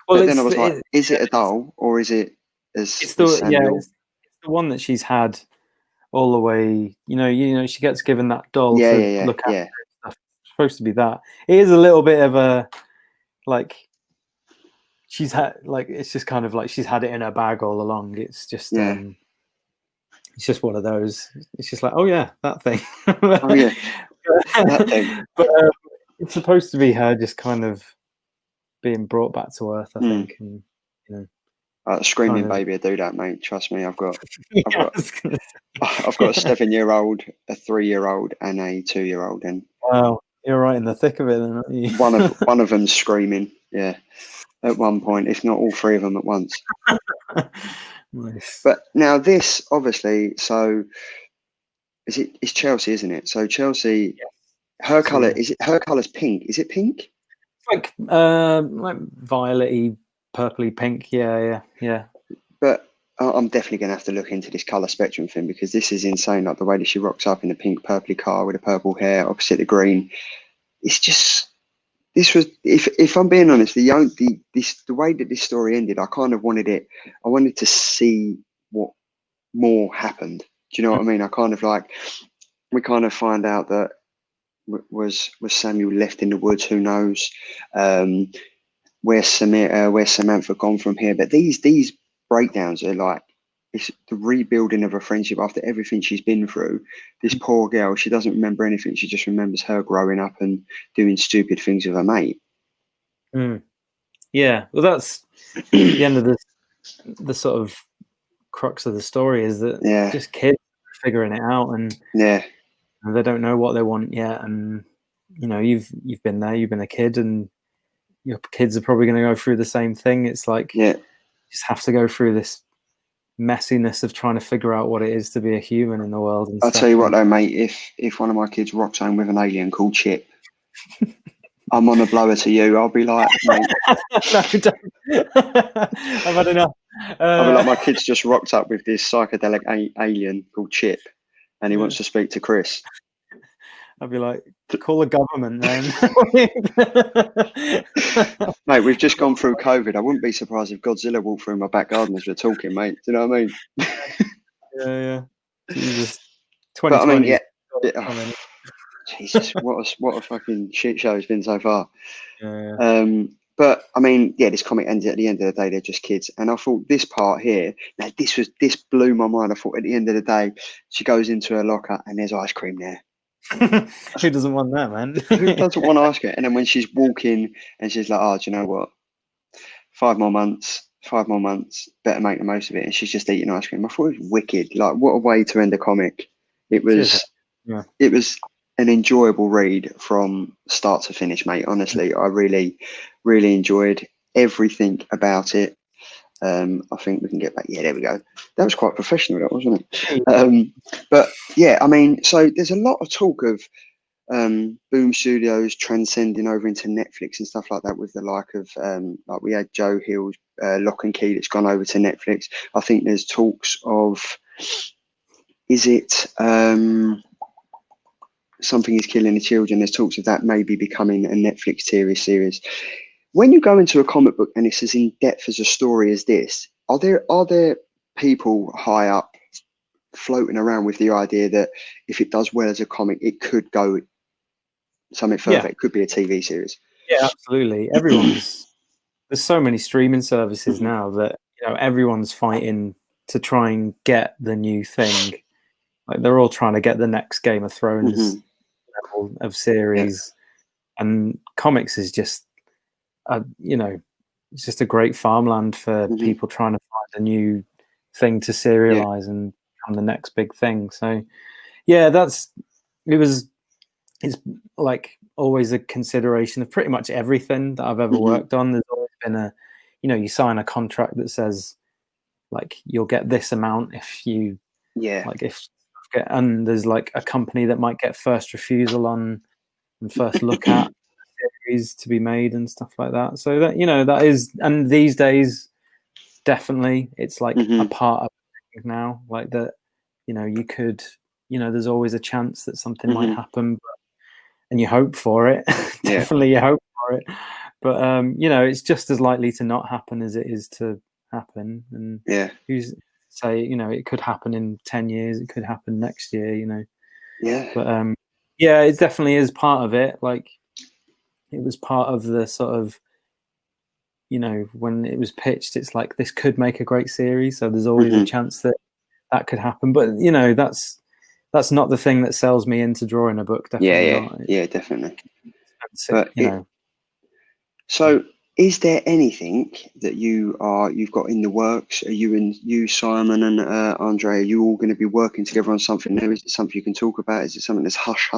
Well, but then I was like, is it a doll or is it it's the one that she's had all the way. You know, she gets given that doll to look at. Yeah. It's supposed to be that. It is a little bit of a like she's had like it's just kind of like she's had it in her bag all along. It's just it's just one of those. It's just like, oh yeah, that thing. Oh yeah, that thing. But it's supposed to be her just kind of being brought back to earth, I think, and screaming baby will do that, mate. Trust me, I've got a 7-year-old, a 3-year-old, and a 2-year-old, and wow, you're right in the thick of it, then, aren't you? one of them's screaming, at one point, if not all three of them at once. Nice. But now this, obviously, so it's Chelsea, isn't it? So Chelsea, her colour her colour's pink. Is it pink? Like violet-y, purpley pink. Yeah. But I'm definitely going to have to look into this colour spectrum thing, because this is insane. Like the way that she rocks up in the pink purpley car with the purple hair opposite the green. It's just, this was, if I'm being honest, the way that this story ended, I kind of wanted to see what more happened. Do you know what I mean? I kind of like, we kind of find out that was Samuel left in the woods? Who knows? Where's Samantha gone from here? But these breakdowns are like, it's the rebuilding of a friendship after everything she's been through. This poor girl, she doesn't remember anything. She just remembers her growing up and doing stupid things with her mate. Yeah, well, that's the end of the sort of crux of the story, is that just kids figuring it out, and they don't know what they want yet. And you've been there, you've been a kid, and your kids are probably going to go through the same thing. It's like you just have to go through this messiness of trying to figure out what it is to be a human in the world. And I'll tell you what though, mate, if one of my kids rocks home with an alien called Chip, I'm on a blower to you. I'll be like, mate. No, don't. I've had enough. I'll be like, my kid's just rocked up with this psychedelic alien called Chip, and he wants to speak to Chris. I'd be like, call the government then. Mate, we've just gone through COVID. I wouldn't be surprised if Godzilla walked through my back garden as we're talking, mate. Do you know what I mean? Yeah. Jesus. 2020. But I mean, Jesus, what a fucking shit show it's been so far. But I mean, this comic ends at the end of the day, they're just kids. And I thought this part here, now this blew my mind. I thought at the end of the day, she goes into her locker and there's ice cream there. Who doesn't want that, man? Who doesn't want ice cream? And then when she's walking and she's like, oh, do you know what? 5 more months, better make the most of it. And she's just eating ice cream. I thought it was wicked. Like, what a way to end a comic. It was an enjoyable read from start to finish, mate. Honestly, I really, really enjoyed everything about it. I think we can get back. Yeah, there we go. That was quite professional, that wasn't it? But yeah, I mean, so there's a lot of talk of Boom Studios transcending over into Netflix and stuff like that, with the like of like we had Joe Hill's Lock and Key that's gone over to Netflix. I think there's talks of, is it Something Is Killing the Children? There's talks of that maybe becoming a Netflix series. When you go into a comic book and it's as in depth as a story as this, are there people high up floating around with the idea that if it does well as a comic, it could go something further? It could be a TV series. Yeah, absolutely. There's so many streaming services now that, you know, everyone's fighting to try and get the new thing. Like, they're all trying to get the next Game of Thrones level of series, and comics is just you know, it's just a great farmland for people trying to find a new thing to serialize and become the next big thing. So yeah, it's like always a consideration of pretty much everything that I've ever worked on. There's always been you sign a contract that says, like, you'll get this amount if you and there's like a company that might get first refusal on and first look at series to be made and stuff like that. So that, that is, and these days definitely it's like a part of it now, like that, you could, there's always a chance that something might happen, and you hope for it. Definitely you hope for it, but it's just as likely to not happen as it is to happen. And who's say, it could happen in 10 years, it could happen next year, but it definitely is part of it. Like, it was part of the sort of, when it was pitched, it's like, this could make a great series, so there's always a chance that that could happen. But that's not the thing that sells me into drawing a book. Definitely not. Definitely. But so is there anything that you've got in the works? Are you, Simon and Andre, are you all going to be working together on something new? Is it something you can talk about? Is it something that's hush?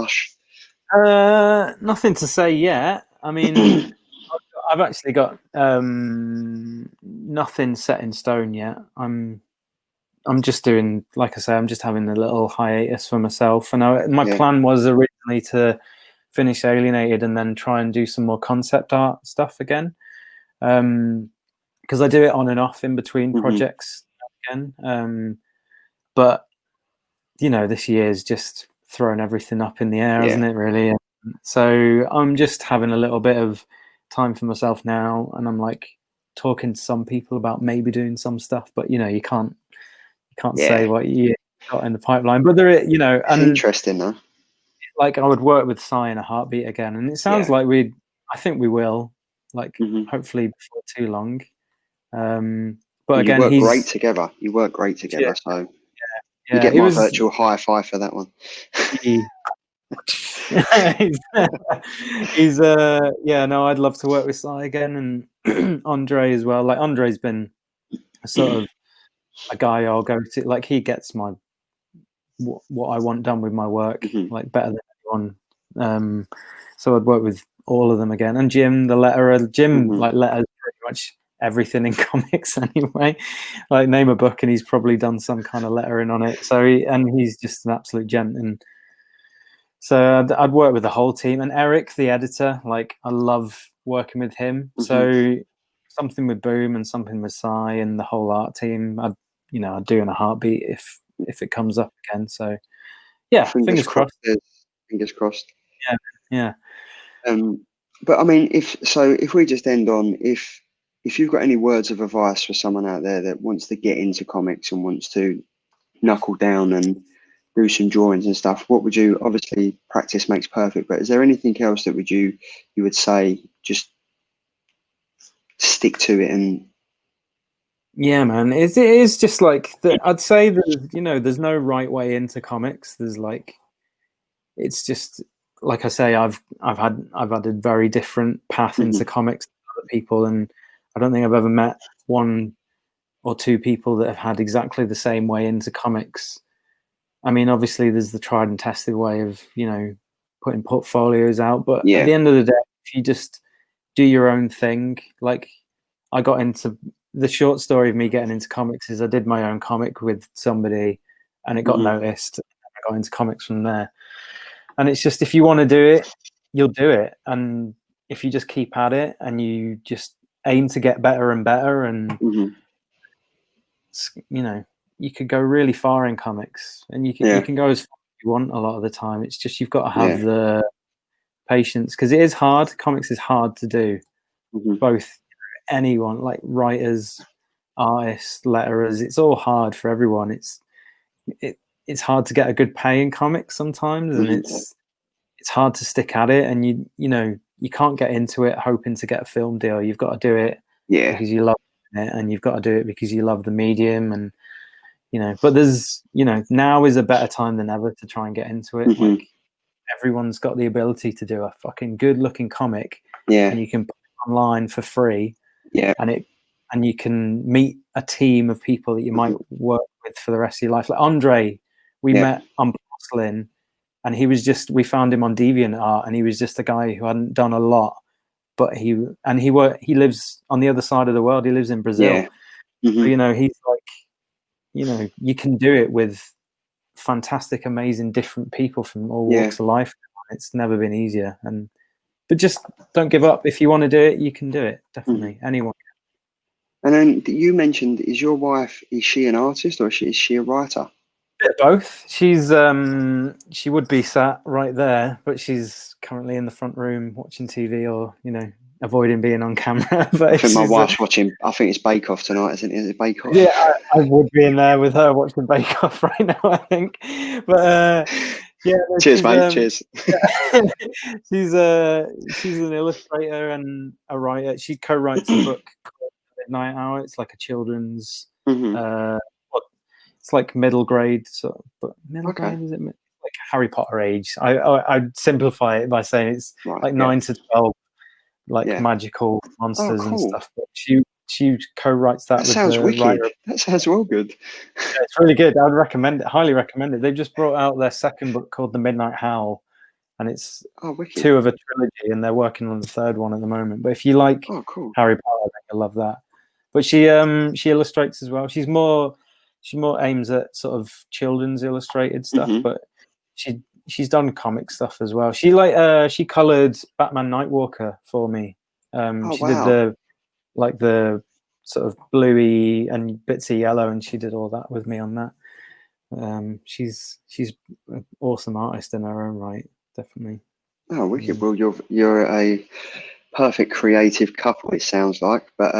Nothing to say yet. I mean, I've actually got nothing set in stone yet. I'm just doing, like I say, I'm just having a little hiatus for myself. And my plan was originally to finish Alienated and then try and do some more concept art stuff again, because I do it on and off in between projects again. But this year's just thrown everything up in the air, hasn't it, really? And so I'm just having a little bit of time for myself now, and I'm like talking to some people about maybe doing some stuff, but you can't say what you got in the pipeline. But there, and interesting though. Like, I would work with Cy in a heartbeat again, and it sounds like I think we will, like, hopefully before too long. But again, you work great together. So you get my virtual high five for that one. I'd love to work with Cy again, and Andre as well. Like, Andre's been sort of a guy I'll go to. Like, he gets my what I want done with my work, like, better than anyone. So I'd work with all of them again. And Jim, the letterer, like, letters pretty much everything in comics anyway. Like, name a book and he's probably done some kind of lettering on it. So he's just an absolute gent. And so I'd work with the whole team. And Eric, the editor, like, I love working with him. So something with Boom and something with Cy and the whole art team, I'd do in a heartbeat if it comes up again. So fingers crossed. Fingers crossed. Yeah. But I mean, if we just end on, if you've got any words of advice for someone out there that wants to get into comics and wants to knuckle down and do some drawings and stuff, what would you, obviously practice makes perfect, but is there anything else that you would say, just stick to it? And yeah, man, it is just like I'd say that, there's no right way into comics. There's like, it's just, like I say, I've had a very different path into comics than other people, and I don't think I've ever met one or two people that have had exactly the same way into comics. I mean, obviously there's the tried and tested way of, putting portfolios out, but at the end of the day, if you just do your own thing, like, I got into the short story of me getting into comics is I did my own comic with somebody and it got noticed. I got into comics from there. And it's just, if you want to do it, you'll do it. And if you just keep at it and you just aim to get better and better, and you know, you could go really far in comics, and you can go as far as you want a lot of the time. It's just, you've got to have the patience, because it is hard. Comics is hard to do. Both anyone, like writers, artists, letterers, it's all hard for everyone. It's hard to get a good pay in comics sometimes, and it's hard to stick at it, and you know, you can't get into it hoping to get a film deal. You've got to do it because you love it, and you've got to do it because you love the medium. And you know, but there's, you know, now is a better time than ever to try and get into it. Like, everyone's got the ability to do a fucking good looking comic, and you can put it online for free, and you can meet a team of people that you might work with for the rest of your life. Like Andre, we met on Porcelain, and we found him on DeviantArt, and he was just a guy who hadn't done a lot, but he lives on the other side of the world. He lives in Brazil. So, you know, he's like, you know, you can do it with fantastic, amazing, different people from all walks of life. It's never been easier. But just don't give up. If you want to do it, you can do it. Definitely. Anyone. And then you mentioned, is your wife, is she an artist, or is she a writer? Both. She's she would be sat right there, but she's currently in the front room watching TV, or, you know, avoiding being on camera. But I think my wife's watching, I think it's Bake Off tonight, isn't it? Is it Bake Off? Yeah, I would be in there with her watching Bake Off right now, I think. But yeah. Cheers, mate. Cheers. Yeah. She's an illustrator and a writer. She co-writes a book called Midnight Hour. It's like a children's it's like middle grade, sort of, but middle grade, is it like Harry Potter age? I'd simplify it by saying it's like 9 to 12, like magical monsters and stuff. But she co-writes that. That with sounds the wicked. writer. That sounds well good. Yeah, it's really good. I would recommend it. Highly recommend it. They've just brought out their second book called The Midnight Howl, and it's 2 of a trilogy, and they're working on the 3rd one at the moment. But if you like Harry Potter, then you'll love that. But she illustrates as well. She more aims at sort of children's illustrated stuff, but she's done comic stuff as well. She she colored Batman Nightwalker for me. She did the sort of bluey and bits of yellow, and she did all that with me on that. She's an awesome artist in her own right, definitely. Oh, wicked. Well, you're a perfect creative couple, it sounds like. But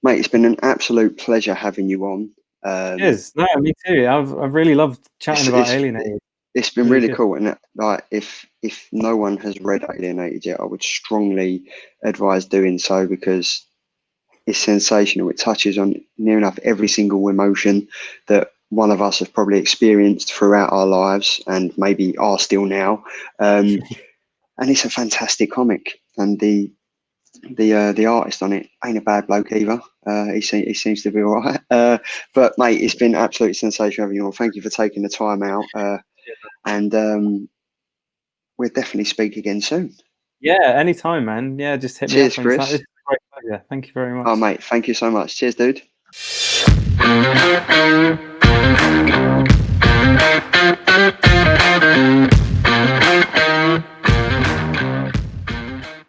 mate, it's been an absolute pleasure having you on. It is. No, me too. I've really loved chatting about Alienated. It's been really cool, and like if no one has read Alienated yet, I would strongly advise doing so, because it's sensational. It touches on near enough every single emotion that one of us has probably experienced throughout our lives, and maybe are still now. And it's a fantastic comic, and the artist on it ain't a bad bloke either. He seems to be all right. But mate, it's been absolutely sensational having you on. Thank you for taking the time out. And we'll definitely speak again soon. Yeah, anytime, man. Yeah, just hit me up. Cheers, Chris. It's a great pleasure. Thank you very much. Oh, mate, thank you so much. Cheers, dude.